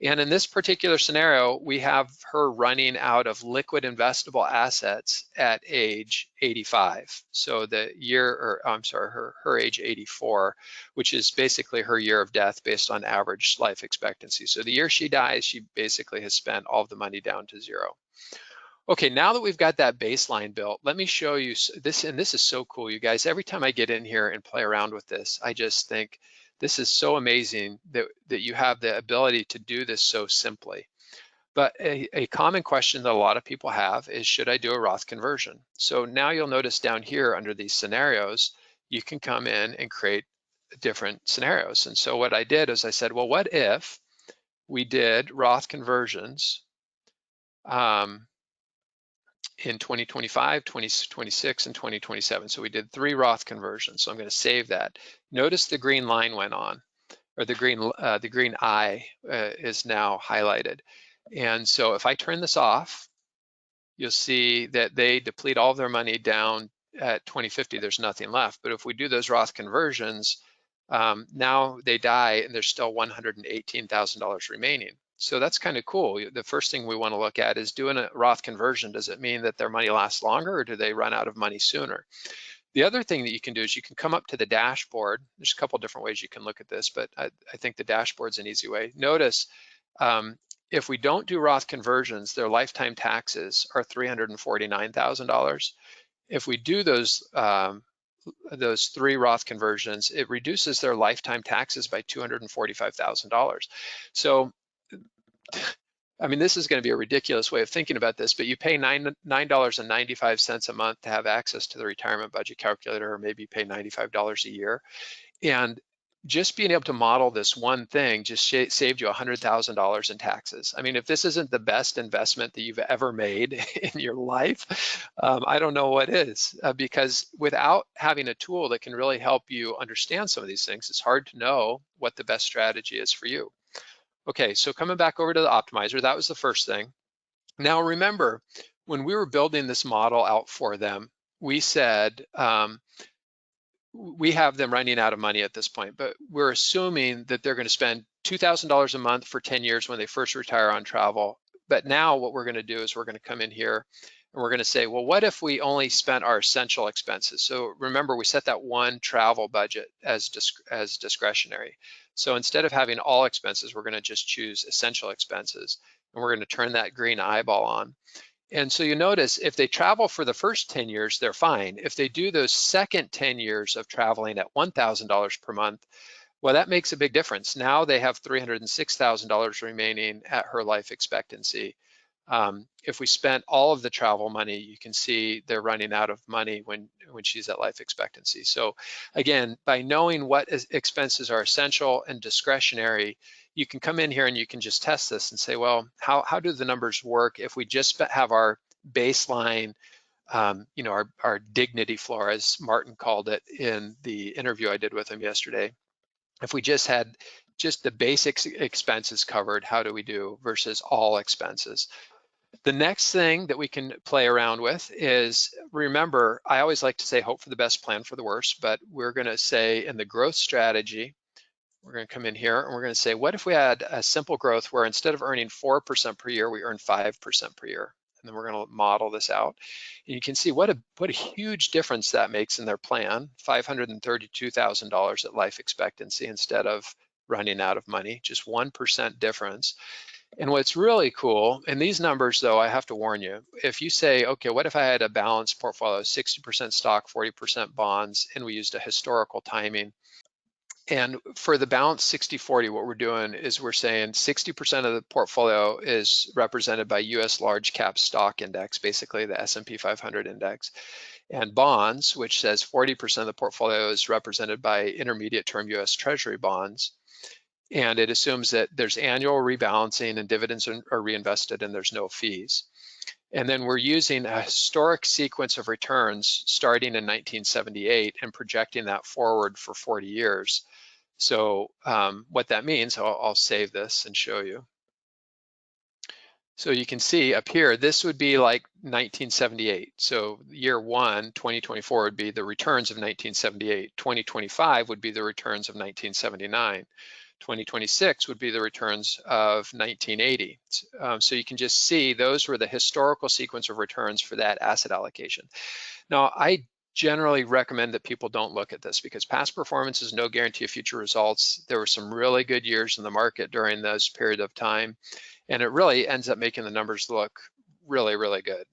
And in this particular scenario, we have her running out of liquid investable assets at age 85. So her age 84, which is basically her year of death based on average life expectancy. So the year she dies, she basically has spent all of the money down to zero. Okay, now that we've got that baseline built, let me show you this, and this is so cool, you guys. Every time I get in here and play around with this, I just think, this is so amazing that you have the ability to do this so simply. But a common question that a lot of people have is, should I do a Roth conversion? So now you'll notice down here under these scenarios, you can come in and create different scenarios. And so what I did is I said, well, what if we did Roth conversions in 2025, 2026, and 2027. So we did 3 Roth conversions. So I'm going to save that. Notice the green line went on, or the green eye is now highlighted. And so if I turn this off, you'll see that they deplete all of their money down at 2050, there's nothing left. But if we do those Roth conversions, now they die and there's still $118,000 remaining. So that's kind of cool. The first thing we want to look at is doing a Roth conversion. Does it mean that their money lasts longer, or do they run out of money sooner? The other thing that you can do is you can come up to the dashboard. There's a couple different ways you can look at this, but I think the dashboard's an easy way. Notice if we don't do Roth conversions, their lifetime taxes are $349,000. If we do those 3 Roth conversions, it reduces their lifetime taxes by $245,000. So, I mean, this is going to be a ridiculous way of thinking about this, but you pay $9.95 a month to have access to the retirement budget calculator, or maybe you pay $95 a year. And just being able to model this one thing just saved you $100,000 in taxes. I mean, if this isn't the best investment that you've ever made in your life, I don't know what is, because without having a tool that can really help you understand some of these things, it's hard to know what the best strategy is for you. Okay, so coming back over to the optimizer, that was the first thing. Now remember, when we were building this model out for them, we said, we have them running out of money at this point, but we're assuming that they're going to spend $2,000 a month for 10 years when they first retire on travel. But now what we're going to do is we're going to come in here and we're going to say, well, what if we only spent our essential expenses? So remember, we set that one travel budget as discretionary. So instead of having all expenses, we're going to just choose essential expenses, and we're going to turn that green eyeball on. And so you notice if they travel for the first 10 years, they're fine. If they do those second 10 years of traveling at $1,000 per month, well, that makes a big difference. Now they have $306,000 remaining at her life expectancy. If we spent all of the travel money, you can see they're running out of money when she's at life expectancy. So again, by knowing what expenses are essential and discretionary, you can come in here and you can just test this and say, well, how do the numbers work if we just have our baseline, our dignity floor, as Martin called it in the interview I did with him yesterday. If we just had just the basic expenses covered, how do we do versus all expenses? The next thing that we can play around with is, remember, I always like to say hope for the best, plan for the worst, but we're going to say in the growth strategy, we're going to come in here and we're going to say, what if we had a simple growth where instead of earning 4% per year, we earn 5% per year? And then we're going to model this out. And you can see what a huge difference that makes in their plan, $532,000 at life expectancy instead of running out of money, just 1% difference. And what's really cool, and these numbers though, I have to warn you, if you say, okay, what if I had a balanced portfolio, 60% stock, 40% bonds, and we used a historical timing? And for the balance 60-40, what we're doing is we're saying 60% of the portfolio is represented by US large cap stock index, basically the S&P 500 index, and bonds, which says 40% of the portfolio is represented by intermediate term US Treasury bonds. And it assumes that there's annual rebalancing and dividends are reinvested and there's no fees. And then we're using a historic sequence of returns starting in 1978 and projecting that forward for 40 years. So what that means, I'll save this and show you. So you can see up here, this would be like 1978. So year 1, 2024 would be the returns of 1978. 2025 would be the returns of 1979. 2026 would be the returns of 1980. So you can just see those were the historical sequence of returns for that asset allocation. Now, I generally recommend that people don't look at this because past performance is no guarantee of future results. There were some really good years in the market during those period of time, and it really ends up making the numbers look really, really good.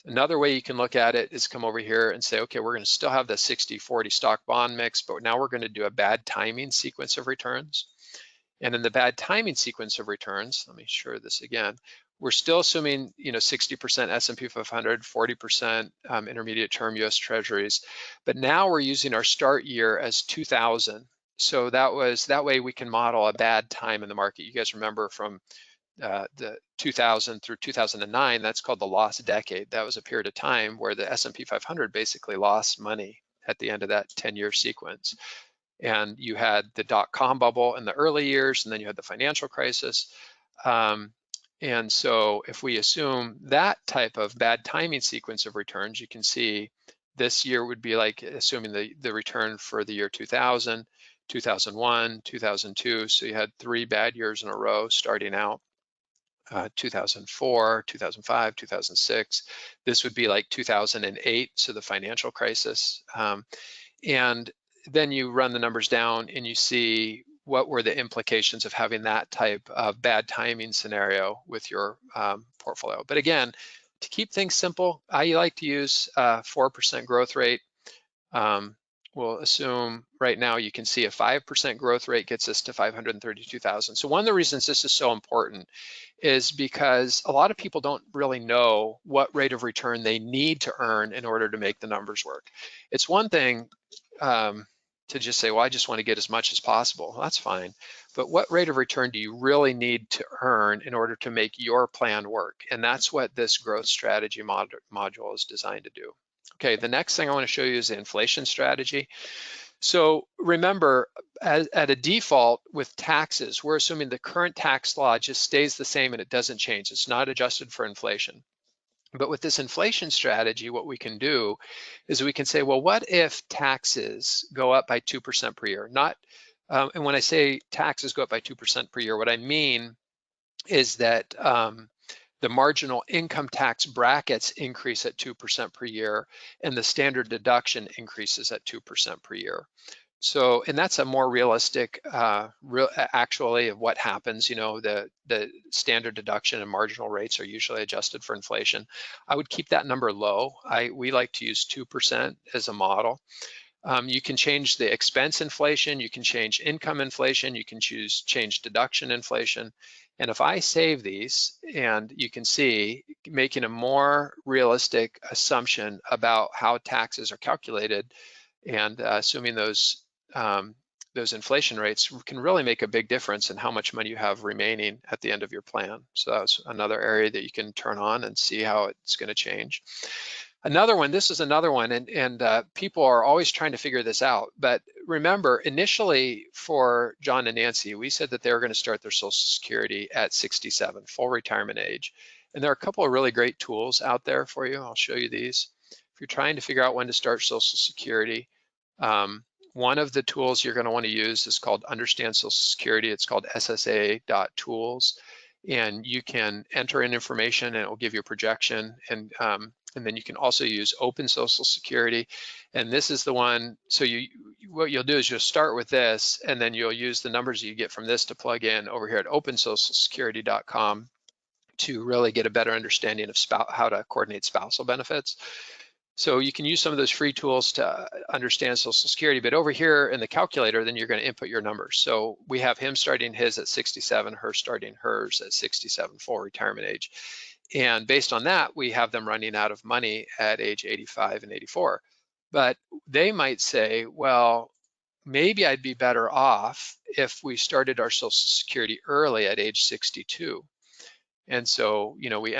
Another way you can look at it is come over here and say, okay, we're going to still have the 60-40 stock bond mix, but now we're going to do a bad timing sequence of returns. And in the bad timing sequence of returns, let me show this again, we're still assuming 60% S&P 500, 40% intermediate term US Treasuries, but now we're using our start year as 2000. So that way we can model a bad time in the market. You guys remember from the 2000 through 2009, that's called the lost decade. That was a period of time where the S&P 500 basically lost money at the end of that 10-year sequence. And you had the dot-com bubble in the early years, and then you had the financial crisis. And so if we assume that type of bad timing sequence of returns, you can see this year would be like assuming the return for the year 2000, 2001, 2002. So you had 3 bad years in a row starting out. 2004, 2005, 2006. This would be like 2008, so the financial crisis. And then you run the numbers down and you see what were the implications of having that type of bad timing scenario with your portfolio. But again, to keep things simple, I like to use 4% growth rate. We'll assume right now you can see a 5% growth rate gets us to 532,000. So one of the reasons this is so important is because a lot of people don't really know what rate of return they need to earn in order to make the numbers work. It's one thing to just say, well, I just want to get as much as possible. Well, that's fine. But what rate of return do you really need to earn in order to make your plan work? And that's what this growth strategy module is designed to do. Okay, the next thing I want to show you is the inflation strategy. So remember, at a default with taxes, we're assuming the current tax law just stays the same and it doesn't change. It's not adjusted for inflation. But with this inflation strategy, what we can do is we can say, well, what if taxes go up by 2% per year? And when I say taxes go up by 2% per year, what I mean is that the marginal income tax brackets increase at 2% per year, and the standard deduction increases at 2% per year. So, and that's a more realistic, actually, of what happens. You know, the standard deduction and marginal rates are usually adjusted for inflation. I would keep that number low. We like to use 2% as a model. You can change the expense inflation, you can change income inflation, you can change deduction inflation. And if I save these, and you can see, making a more realistic assumption about how taxes are calculated, and assuming those inflation rates can really make a big difference in how much money you have remaining at the end of your plan. So that's another area that you can turn on and see how it's going to change. Another one, this is another one, and people are always trying to figure this out. But remember, initially for John and Nancy, we said that they were going to start their Social Security at 67, full retirement age. And there are a couple of really great tools out there for you. I'll show you these. If you're trying to figure out when to start Social Security, one of the tools you're going to want to use is called Understand Social Security. It's called ssa.tools. And you can enter in information and it will give you a projection. And then you can also use Open Social Security. And this is the one, so what you'll do is you'll start with this, and then you'll use the numbers you get from this to plug in over here at opensocialsecurity.com to really get a better understanding of how to coordinate spousal benefits. So you can use some of those free tools to understand Social Security, but over here in the calculator, then you're going to input your numbers. So we have him starting his at 67, her starting hers at 67, full retirement age. And based on that, we have them running out of money at age 85 and 84. But they might say, well, maybe I'd be better off if we started our Social Security early at age 62. And so, you know, we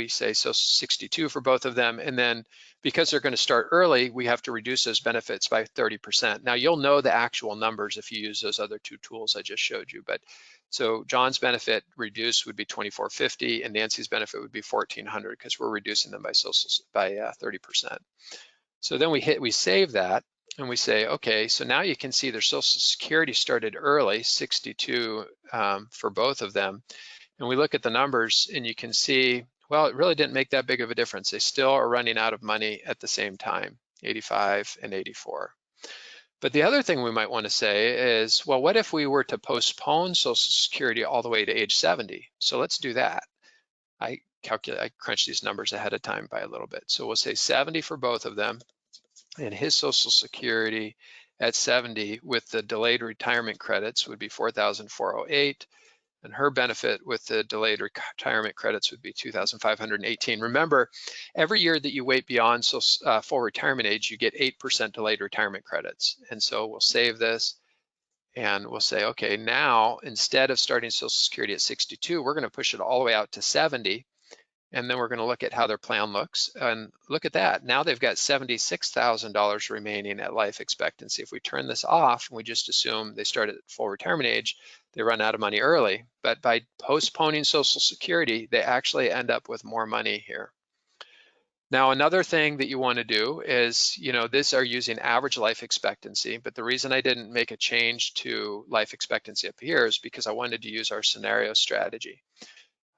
say Social 62 for both of them. And then because they're going to start early, we have to reduce those benefits by 30%. Now you'll know the actual numbers if you use those other two tools I just showed you. But so John's benefit reduced would be $2,450 and Nancy's benefit would be $1,400 because we're reducing them by 30%. So then we save that and we say, okay, so now you can see their Social Security started early, 62 for both of them. And we look at the numbers and you can see, well, it really didn't make that big of a difference. They still are running out of money at the same time, 85 and 84. But the other thing we might want to say is, well, what if we were to postpone Social Security all the way to age 70? So let's do that. I crunch these numbers ahead of time by a little bit. So we'll say 70 for both of them, and his Social Security at 70 with the delayed retirement credits would be $4,408. And her benefit with the delayed retirement credits would be $2,518. Remember, every year that you wait beyond full retirement age, you get 8% delayed retirement credits. And so we'll save this and we'll say, okay, now instead of starting Social Security at 62, we're going to push it all the way out to 70. And then we're going to look at how their plan looks. And look at that. Now they've got $76,000 remaining at life expectancy. If we turn this off and we just assume they start at full retirement age, they run out of money early. But by postponing Social Security, they actually end up with more money here. Now, another thing that you want to do is, these are using average life expectancy, but the reason I didn't make a change to life expectancy up here is because I wanted to use our scenario strategy.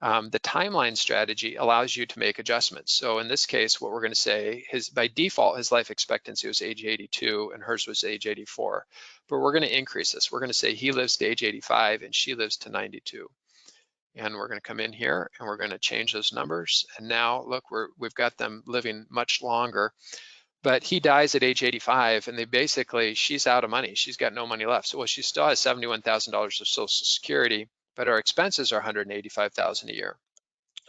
The timeline strategy allows you to make adjustments. So in this case, what we're going to say is by default, his life expectancy was age 82 and hers was age 84. But we're going to increase this. We're going to say he lives to age 85 and she lives to 92. And we're going to come in here and we're going to change those numbers. And now look, we've got them living much longer. But he dies at age 85 and she's out of money. She's got no money left. So well, she still has $71,000 of Social Security, but our expenses are $185,000 a year.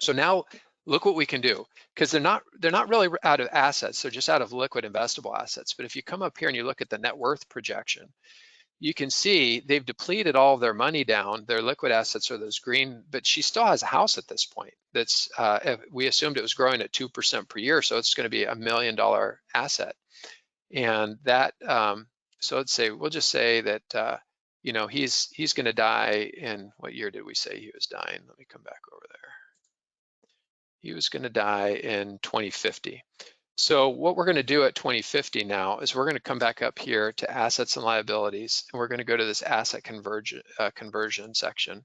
So now look what we can do, because they're not really out of assets, they're just out of liquid investable assets. But if you come up here and you look at the net worth projection, you can see they've depleted all of their money down. Their liquid assets are those green, but she still has a house at this point. That's we assumed it was growing at 2% per year, so it's going to be $1 million asset. And that, so we'll just say that he's going to die in, what year did we say he was dying? Let me come back over there. He was going to die in 2050. So what we're going to do at 2050 now is we're going to come back up here to assets and liabilities, and we're going to go to this asset conversion section,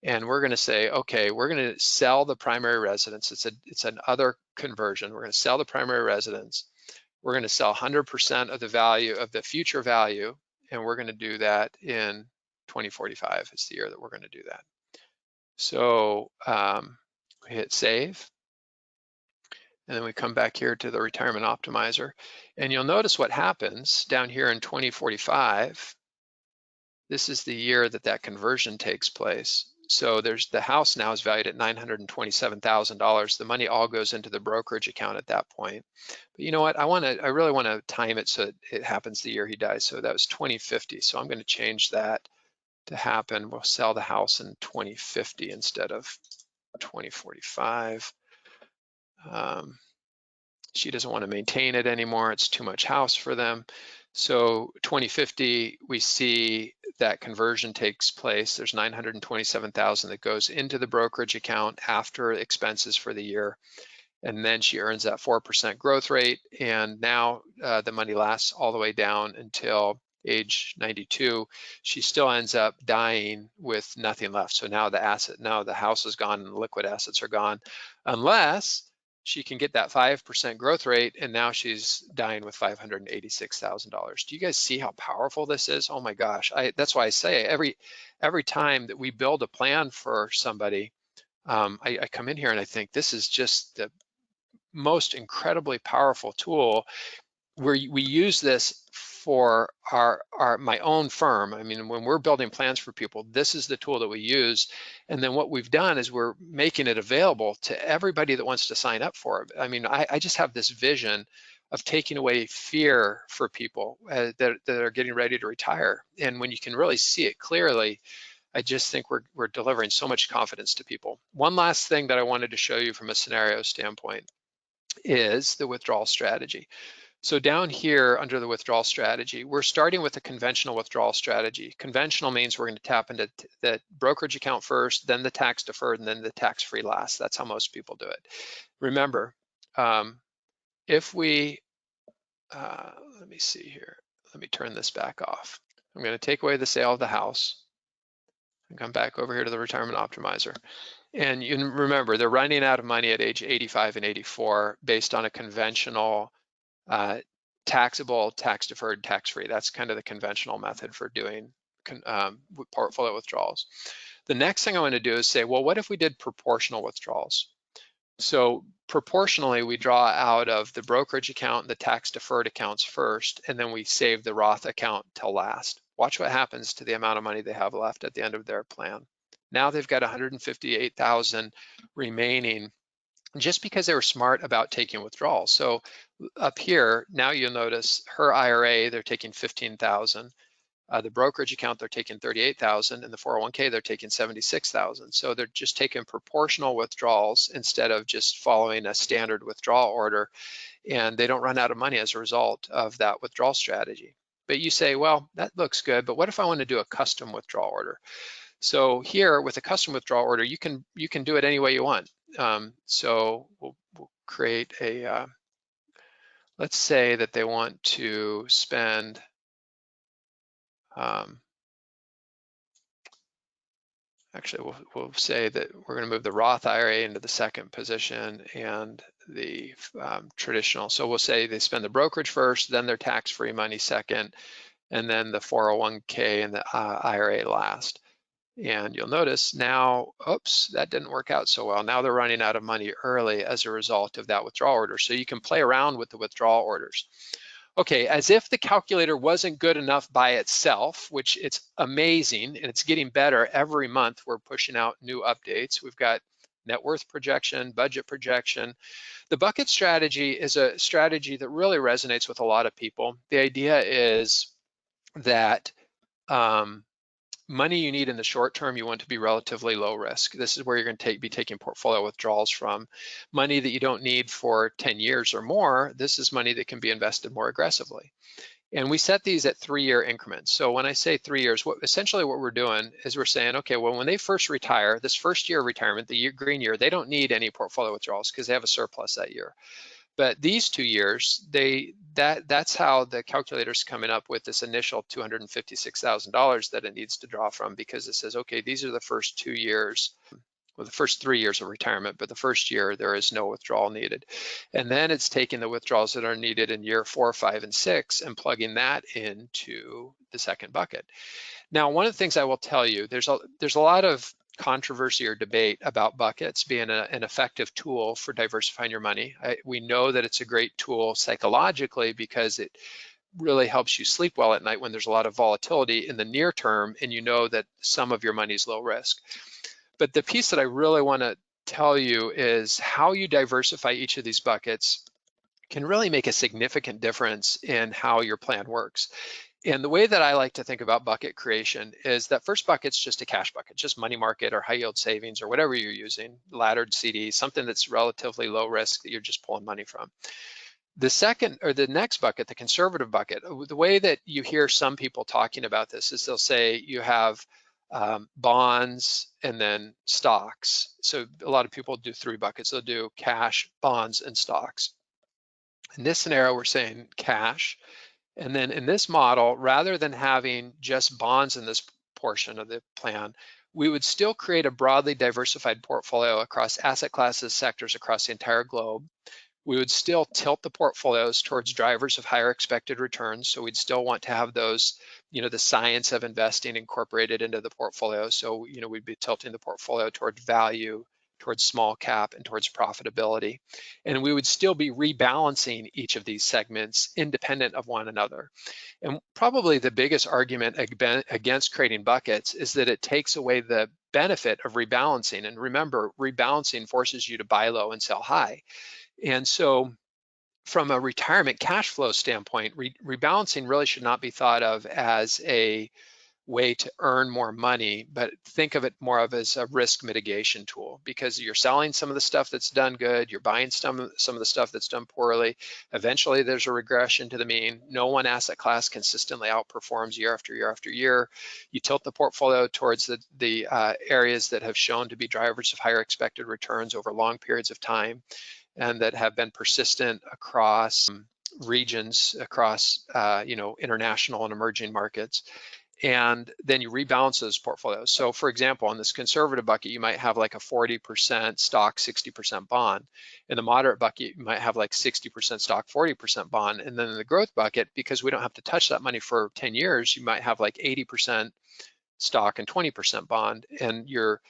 and we're going to say, okay, we're going to sell the primary residence. It's an other conversion. We're going to sell the primary residence. We're going to sell 100% of the value of the future value, and we're going to do that in 2045 is the year that we're going to do that. So we hit save. And then we come back here to the retirement optimizer, and you'll notice what happens down here in 2045. This is the year that conversion takes place. So the house now is valued at $927,000. The money all goes into the brokerage account at that point. But you know what? I really want to time it so it happens the year he dies. So that was 2050. So I'm going to change that to happen. We'll sell the house in 2050 instead of 2045. She doesn't want to maintain it anymore. It's too much house for them. So 2050, we see that conversion takes place. There's $927,000 that goes into the brokerage account after expenses for the year. And then she earns that 4% growth rate. And now the money lasts all the way down until age 92. She still ends up dying with nothing left. So now the house is gone and the liquid assets are gone, unless she can get that 5% growth rate, and now she's dying with $586,000. Do you guys see how powerful this is? Oh my gosh, that's why I say every time that we build a plan for somebody, I come in here and I think this is just the most incredibly powerful tool. We use this for my own firm. I mean, when we're building plans for people, this is the tool that we use. And then what we've done is we're making it available to everybody that wants to sign up for it. I mean, I just have this vision of taking away fear for people that are getting ready to retire. And when you can really see it clearly, I just think we're delivering so much confidence to people. One last thing that I wanted to show you from a scenario standpoint is the withdrawal strategy. So down here under the withdrawal strategy, we're starting with a conventional withdrawal strategy. Conventional means we're going to tap into the brokerage account first, then the tax deferred, and then the tax-free last. That's how most people do it. Remember, if we, let me see here. Let me turn this back off. I'm going to take away the sale of the house and come back over here to the retirement optimizer. And you remember, they're running out of money at age 85 and 84 based on a conventional taxable, tax deferred, tax free. That's kind of the conventional method for doing portfolio withdrawals. The next thing I want to do is say, well, what if we did proportional withdrawals? So proportionally, we draw out of the brokerage account and the tax deferred accounts first, and then we save the Roth account till last. Watch what happens to the amount of money they have left at the end of their plan. Now they've got $158,000 remaining, just because they were smart about taking withdrawals. So up here, now you'll notice her IRA, they're taking $15,000. The brokerage account, they're taking $38,000, and the 401k, they're taking $76,000. So they're just taking proportional withdrawals instead of just following a standard withdrawal order, and they don't run out of money as a result of that withdrawal strategy. But you say, well, that looks good, but what if I want to do a custom withdrawal order? So here with a custom withdrawal order, you can do it any way you want. So we'll create a, let's say that they want to spend, actually, we'll say that we're going to move the Roth IRA into the second position and the traditional. So we'll say they spend the brokerage first, then their tax-free money second, and then the 401k and the IRA last. And you'll notice now, oops, that didn't work out so well. Now they're running out of money early as a result of that withdrawal order. So you can play around with the withdrawal orders. Okay, as if the calculator wasn't good enough by itself, which it's amazing and it's getting better every month. We're pushing out new updates. We've got net worth projection, budget projection. The bucket strategy is a strategy that really resonates with a lot of people. The idea is that money you need in the short term, you want to be relatively low risk. This is where you're going to be taking portfolio withdrawals from. Money that you don't need for 10 years or more, this is money that can be invested more aggressively. And we set these at 3-year increments. So when I say 3 years, essentially what we're doing is we're saying, okay, well, when they first retire, this first year of retirement, the green year, they don't need any portfolio withdrawals because they have a surplus that year. But these 2 years, that's how the calculator's coming up with this initial $256,000 that it needs to draw from, because it says, okay, these are the first 2 years, well, the first 3 years of retirement, but the first year there is no withdrawal needed. And then it's taking the withdrawals that are needed in year 4, 5, and 6 and plugging that into the second bucket. Now, one of the things I will tell you, there's a lot of controversy or debate about buckets being an effective tool for diversifying your money. We know that it's a great tool psychologically because it really helps you sleep well at night when there's a lot of volatility in the near term and you know that some of your money is low risk. But the piece that I really want to tell you is how you diversify each of these buckets can really make a significant difference in how your plan works. And the way that I like to think about bucket creation is that first bucket's just a cash bucket, just money market or high yield savings or whatever you're using, laddered CD, something that's relatively low risk that you're just pulling money from. The second or the next bucket, the conservative bucket, the way that you hear some people talking about this is they'll say you have bonds and then stocks. So a lot of people do 3 buckets. They'll do cash, bonds, and stocks. In this scenario, we're saying cash. And then in this model, rather than having just bonds in this portion of the plan, we would still create a broadly diversified portfolio across asset classes, sectors across the entire globe. We would still tilt the portfolios towards drivers of higher expected returns. So we'd still want to have those, the science of investing incorporated into the portfolio. So, we'd be tilting the portfolio towards value, towards small cap, and towards profitability. And we would still be rebalancing each of these segments independent of one another. And probably the biggest argument against creating buckets is that it takes away the benefit of rebalancing. And remember, rebalancing forces you to buy low and sell high. And so from a retirement cash flow standpoint, rebalancing really should not be thought of as a way to earn more money, but think of it more of as a risk mitigation tool, because you're selling some of the stuff that's done good, you're buying some of the stuff that's done poorly. Eventually there's a regression to the mean. No one asset class consistently outperforms year after year after year. You tilt the portfolio towards the areas that have shown to be drivers of higher expected returns over long periods of time and that have been persistent across regions, across international and emerging markets. And then you rebalance those portfolios. So for example, on this conservative bucket, you might have like a 40% stock, 60% bond. In the moderate bucket, you might have like 60% stock, 40% bond. And then in the growth bucket, because we don't have to touch that money for 10 years, you might have like 80% stock and 20% bond. And you're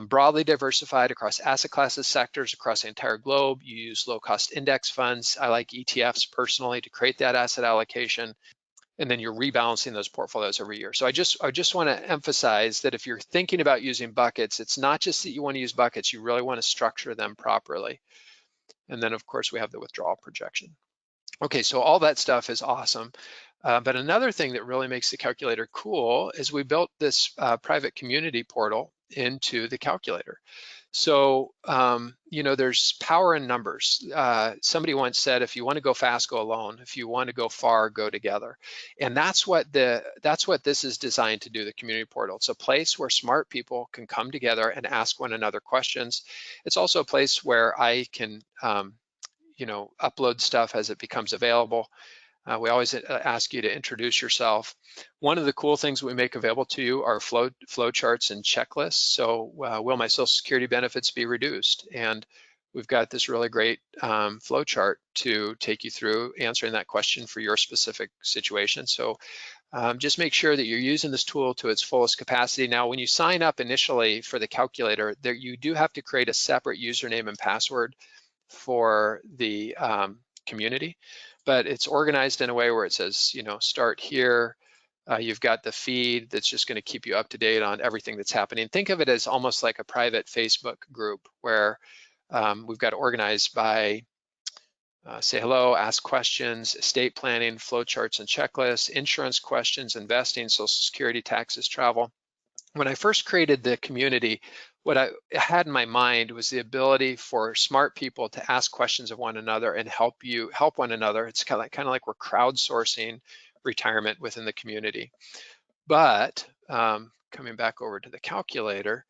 broadly diversified across asset classes, sectors across the entire globe. You use low-cost index funds. I like ETFs personally to create that asset allocation. And then you're rebalancing those portfolios every year. So I just want to emphasize that if you're thinking about using buckets, it's not just that you want to use buckets, you really want to structure them properly. And then of course we have the withdrawal projection. Okay, so all that stuff is awesome. But another thing that really makes the calculator cool is we built this private community portal into the calculator. So, there's power in numbers. Somebody once said, if you want to go fast, go alone. If you want to go far, go together. And that's what this is designed to do, the community portal. It's a place where smart people can come together and ask one another questions. It's also a place where I can upload stuff as it becomes available. We always ask you to introduce yourself. One of the cool things we make available to you are flow charts and checklists. So will my Social Security benefits be reduced? And we've got this really great flow chart to take you through answering that question for your specific situation. So just make sure that you're using this tool to its fullest capacity. Now, when you sign up initially for the calculator, you do have to create a separate username and password for the community, but it's organized in a way where it says, start here. You've got the feed that's just going to keep you up to date on everything that's happening. Think of it as almost like a private Facebook group where we've got it organized by say hello, ask questions, estate planning, flow charts and checklists, insurance questions, investing, Social Security, taxes, travel. When I first created the community, what I had in my mind was the ability for smart people to ask questions of one another and help one another. It's kind of like we're crowdsourcing retirement within the community. But coming back over to the calculator,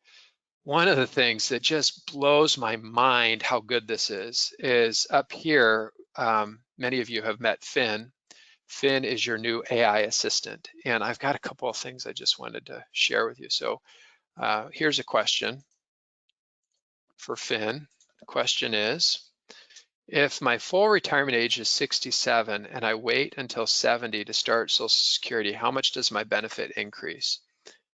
one of the things that just blows my mind how good this is up here. Many of you have met Finn. Finn is your new AI assistant. And I've got a couple of things I just wanted to share with you. So here's a question for Finn. The question is, if my full retirement age is 67 and I wait until 70 to start Social Security, how much does my benefit increase?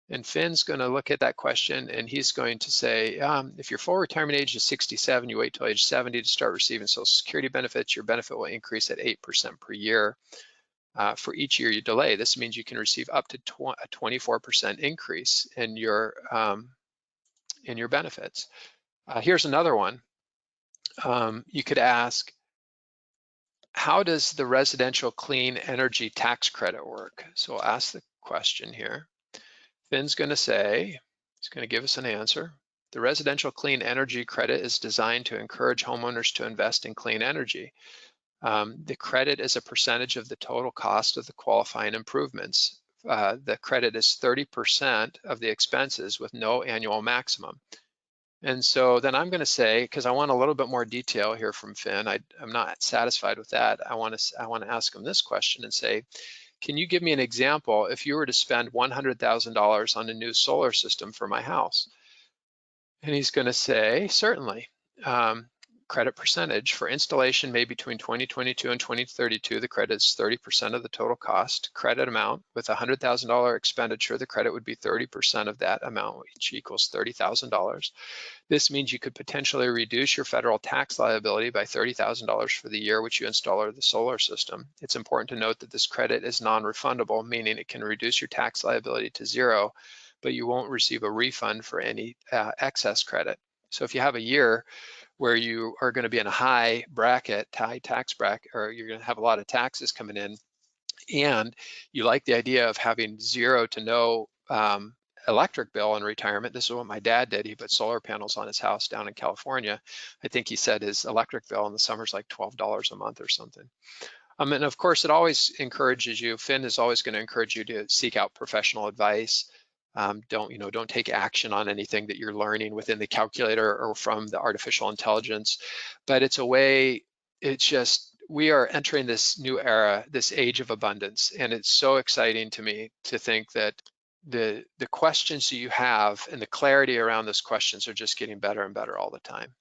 And Finn's going to look at that question and he's going to say, if your full retirement age is 67, you wait till age 70 to start receiving Social Security benefits, your benefit will increase at 8% per year. For each year you delay. This means you can receive up to a 24% increase in your benefits. Here's another one. You could ask, how does the residential clean energy tax credit work? So we'll ask the question here. Finn's going to say, he's going to give us an answer. The residential clean energy credit is designed to encourage homeowners to invest in clean energy. The credit is a percentage of the total cost of the qualifying improvements. The credit is 30% of the expenses with no annual maximum. And so then I'm going to say, because I want a little bit more detail here from Finn, I'm not satisfied with that. I want to ask him this question and say, can you give me an example if you were to spend $100,000 on a new solar system for my house? And he's going to say, certainly. Credit percentage for installation made between 2022 and 2032, the credit is 30% of the total cost. Credit amount with $100,000 expenditure, the credit would be 30% of that amount, which equals $30,000. This means you could potentially reduce your federal tax liability by $30,000 for the year which you install the solar system. It's important to note that this credit is non-refundable, meaning it can reduce your tax liability to zero, but you won't receive a refund for any excess credit. So if you have a year where you are going to be in a high tax bracket, or you're going to have a lot of taxes coming in, and you like the idea of having zero to no electric bill in retirement. This is what my dad did. He put solar panels on his house down in California. I think he said his electric bill in the summer is like $12 a month or something. And of course, it always encourages you, Finn is always going to encourage you to seek out professional advice. Don't take action on anything that you're learning within the calculator or from the artificial intelligence, but it's a way, we are entering this new era, this age of abundance. And it's so exciting to me to think that the questions that you have and the clarity around those questions are just getting better and better all the time.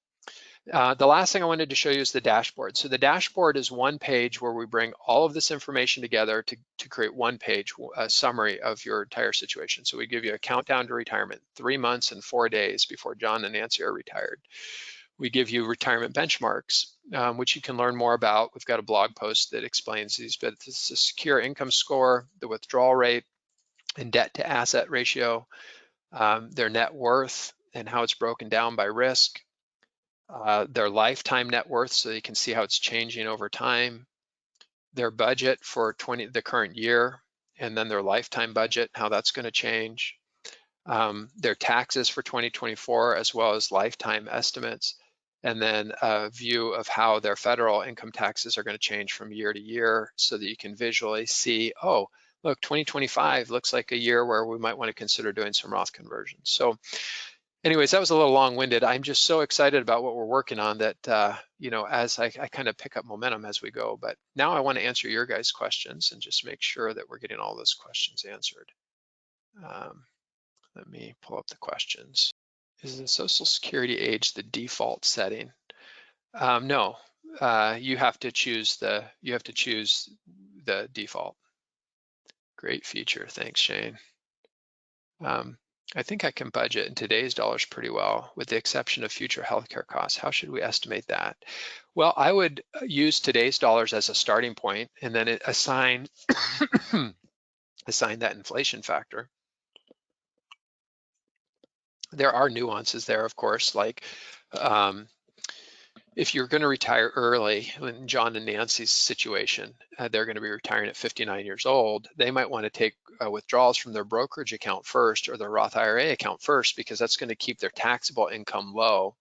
The last thing I wanted to show you is the dashboard. So the dashboard is one page where we bring all of this information together to create one page, a summary of your entire situation. So we give you a countdown to retirement, 3 months and 4 days before John and Nancy are retired. We give you retirement benchmarks, which you can learn more about. We've got a blog post that explains these, but it's a secure income score, the withdrawal rate, and debt to asset ratio, their net worth and how it's broken down by risk, their lifetime net worth, so you can see how it's changing over time, their budget for the current year, and then their lifetime budget, how that's going to change, their taxes for 2024, as well as lifetime estimates, and then a view of how their federal income taxes are going to change from year to year so that you can visually see, oh, look, 2025 looks like a year where we might want to consider doing some Roth conversions. So anyways, that was a little long-winded. I'm just so excited about what we're working on that, you know, as I kind of pick up momentum as we go. But now I want to answer your guys' questions and just make sure that we're getting all those questions answered. Let me pull up the questions. Is the Social Security age the default setting? No, you have to choose the default. Great feature, thanks, Shane. I think I can budget in today's dollars pretty well, with the exception of future healthcare costs. How should we estimate that? Well, I would use today's dollars as a starting point, and then assign assign that inflation factor. There are nuances there, of course, like if you're going to retire early, in John and Nancy's situation, they're going to be retiring at 59 years old. They might want to take withdrawals from their brokerage account first or their Roth IRA account first, because that's going to keep their taxable income low,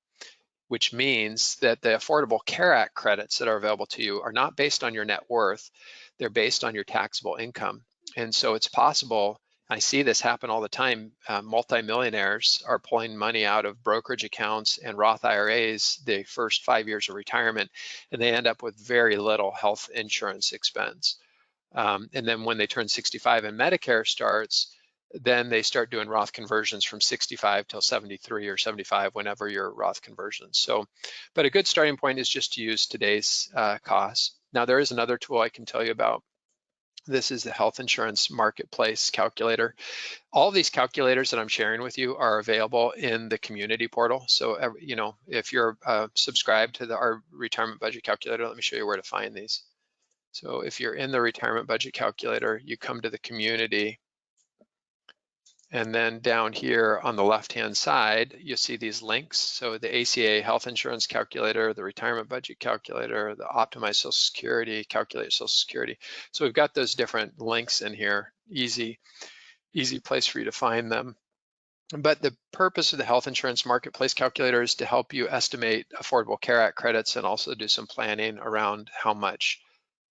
which means that the Affordable Care Act credits that are available to you are not based on your net worth. They're based on your taxable income. And so it's possible, I see this happen all the time, multimillionaires are pulling money out of brokerage accounts and Roth IRAs the first 5 years of retirement, and they end up with very little health insurance expense. And then when they turn 65 and Medicare starts, then they start doing Roth conversions from 65 till 73 or 75, whenever your Roth conversions. So, but a good starting point is just to use today's costs. Now, there is another tool I can tell you about. This is the Health Insurance Marketplace Calculator. All these calculators that I'm sharing with you are available in the community portal. So, you know, if you're subscribed to our retirement budget calculator, let me show you where to find these. So if you're in the retirement budget calculator, you come to the community, and then down here on the left-hand side, you'll see these links. So the ACA health insurance calculator, the retirement budget calculator, the optimized Social Security, calculate Social Security. So we've got those different links in here. Easy place for you to find them. But the purpose of the Health Insurance Marketplace Calculator is to help you estimate Affordable Care Act credits and also do some planning around how much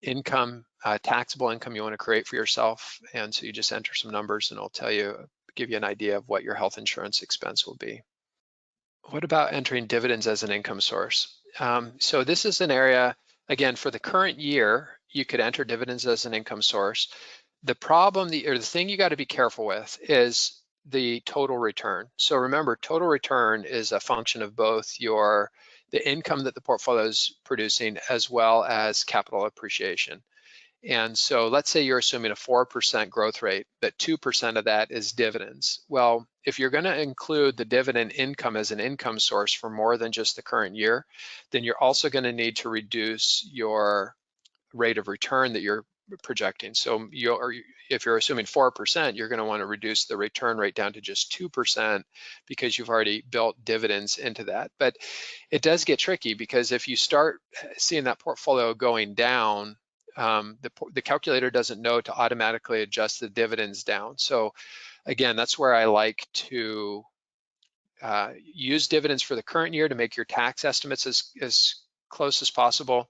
income, taxable income you want to create for yourself. And so you just enter some numbers and it'll tell you, give you an idea of what your health insurance expense will be. What about entering dividends as an income source? So this is an area, again, for the current year, you could enter dividends as an income source. The problem, or the thing you got to be careful with is the total return. So remember, total return is a function of both the income that the portfolio is producing as well as capital appreciation. And so let's say you're assuming a 4% growth rate, that 2% of that is dividends. Well, if you're going to include the dividend income as an income source for more than just the current year, then you're also going to need to reduce your rate of return that you're projecting. So if you're assuming 4%, you're going to want to reduce the return rate down to just 2%, because you've already built dividends into that. But it does get tricky, because if you start seeing that portfolio going down, the calculator doesn't know to automatically adjust the dividends down. So again, that's where I like to use dividends for the current year to make your tax estimates as close as possible,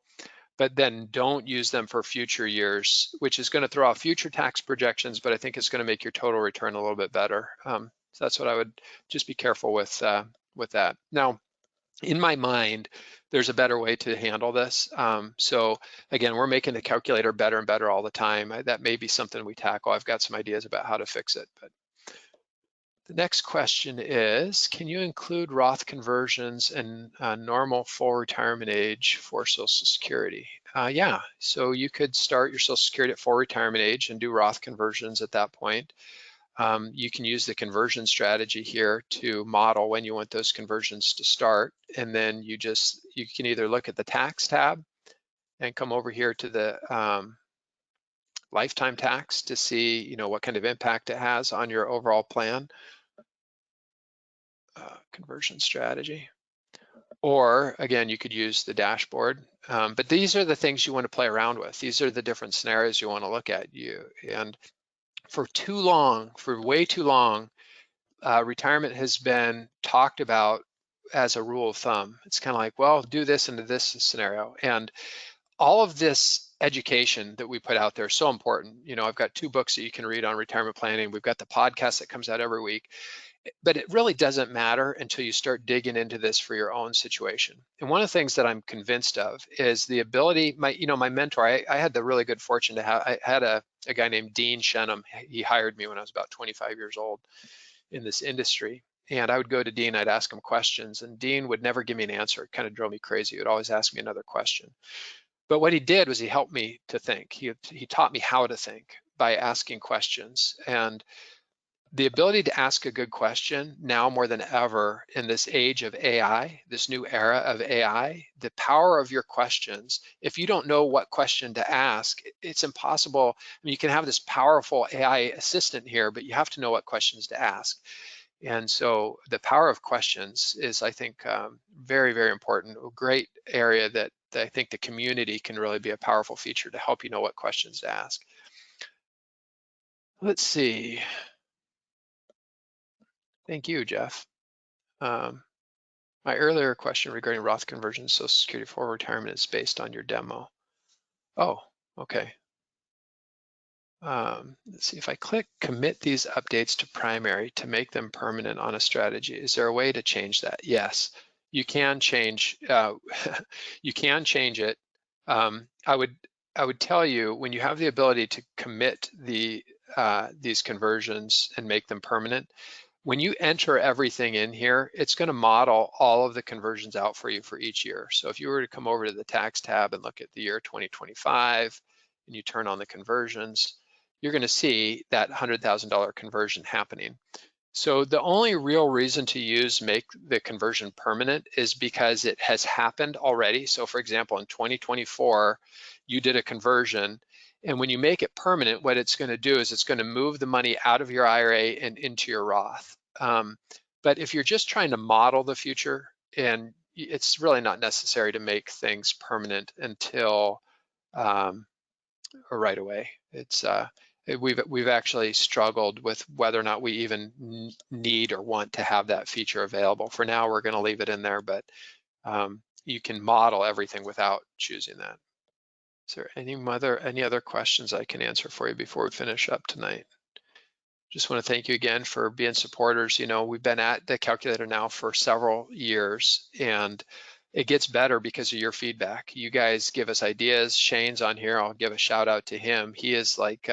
but then don't use them for future years, which is going to throw off future tax projections, but I think it's going to make your total return a little bit better. So that's what I would just be careful with that. Now, in my mind, there's a better way to handle this. So again, we're making the calculator better and better all the time. That may be something we tackle. I've got some ideas about how to fix it. But the next question is, can you include Roth conversions and normal full retirement age for Social Security? Yeah, so you could start your Social Security at full retirement age and do Roth conversions at that point. You can use the conversion strategy here to model when you want those conversions to start. And then you can either look at the tax tab and come over here to the lifetime tax to see, what kind of impact it has on your overall plan. Conversion strategy. Or again, you could use the dashboard. But these are the things you want to play around with. These are the different scenarios you want to look at. And for way too long, retirement has been talked about as a rule of thumb. It's kind of like, well, do this into this scenario. And all of this education that we put out there is so important. I've got 2 books that you can read on retirement planning. We've got the podcast that comes out every week. But it really doesn't matter until you start digging into this for your own situation. And one of the things that I'm convinced of is the ability, my mentor, I had the really good fortune to have, I had a guy named Dean Shenham. He hired me when I was about 25 years old in this industry. And I would go to Dean, I'd ask him questions, and Dean would never give me an answer. It kind of drove me crazy. He would always ask me another question. But what he did was he helped me to think. He taught me how to think by asking questions. And the ability to ask a good question now more than ever in this age of AI, this new era of AI, the power of your questions, if you don't know what question to ask, it's impossible. I mean, you can have this powerful AI assistant here, but you have to know what questions to ask. And so the power of questions is, I think, very, very important, a great area that I think the community can really be a powerful feature to help you know what questions to ask. Let's see. Thank you, Jeff. My earlier question regarding Roth conversion Social Security for retirement is based on your demo. Oh, okay. Let's see, if I click commit these updates to primary to make them permanent on a strategy, is there a way to change that? Yes, you can change. You can change it. I would tell you, when you have the ability to commit these conversions and make them permanent, when you enter everything in here, it's going to model all of the conversions out for you for each year. So if you were to come over to the tax tab and look at the year 2025 and you turn on the conversions, you're going to see that $100,000 conversion happening. So the only real reason to use make the conversion permanent is because it has happened already. So for example, in 2024, you did a conversion, and when you make it permanent, what it's going to do is it's going to move the money out of your IRA and into your Roth. But if you're just trying to model the future, and it's really not necessary to make things permanent until right away. We've actually struggled with whether or not we even need or want to have that feature available. For now, we're going to leave it in there, but you can model everything without choosing that. Is there any other questions I can answer for you before we finish up tonight? Just want to thank you again for being supporters. You know, we've been at the calculator now for several years, and it gets better because of your feedback. You guys give us ideas. Shane's on here. I'll give a shout out to him. He is like,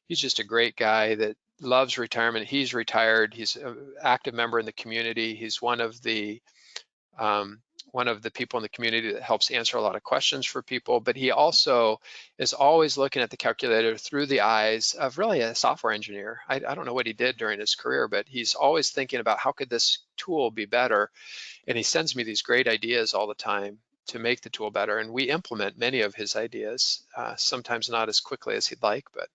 he's just a great guy that loves retirement. He's retired. He's an active member in the community. He's one of the people in the community that helps answer a lot of questions for people, but he also is always looking at the calculator through the eyes of really a software engineer. I don't know what he did during his career, but he's always thinking about how could this tool be better, and he sends me these great ideas all the time to make the tool better, and we implement many of his ideas, sometimes not as quickly as he'd like, but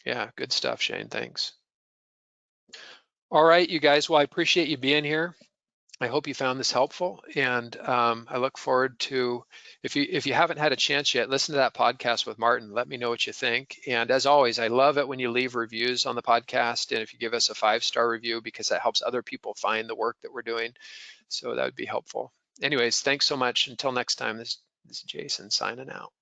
yeah, good stuff, Shane, thanks. All right, you guys, well, I appreciate you being here. I hope you found this helpful, and I look forward to, if you haven't had a chance yet, listen to that podcast with Martin. Let me know what you think. And as always, I love it when you leave reviews on the podcast, and if you give us a 5-star review, because that helps other people find the work that we're doing. So that would be helpful. Anyways, thanks so much. Until next time, this is Jason signing out.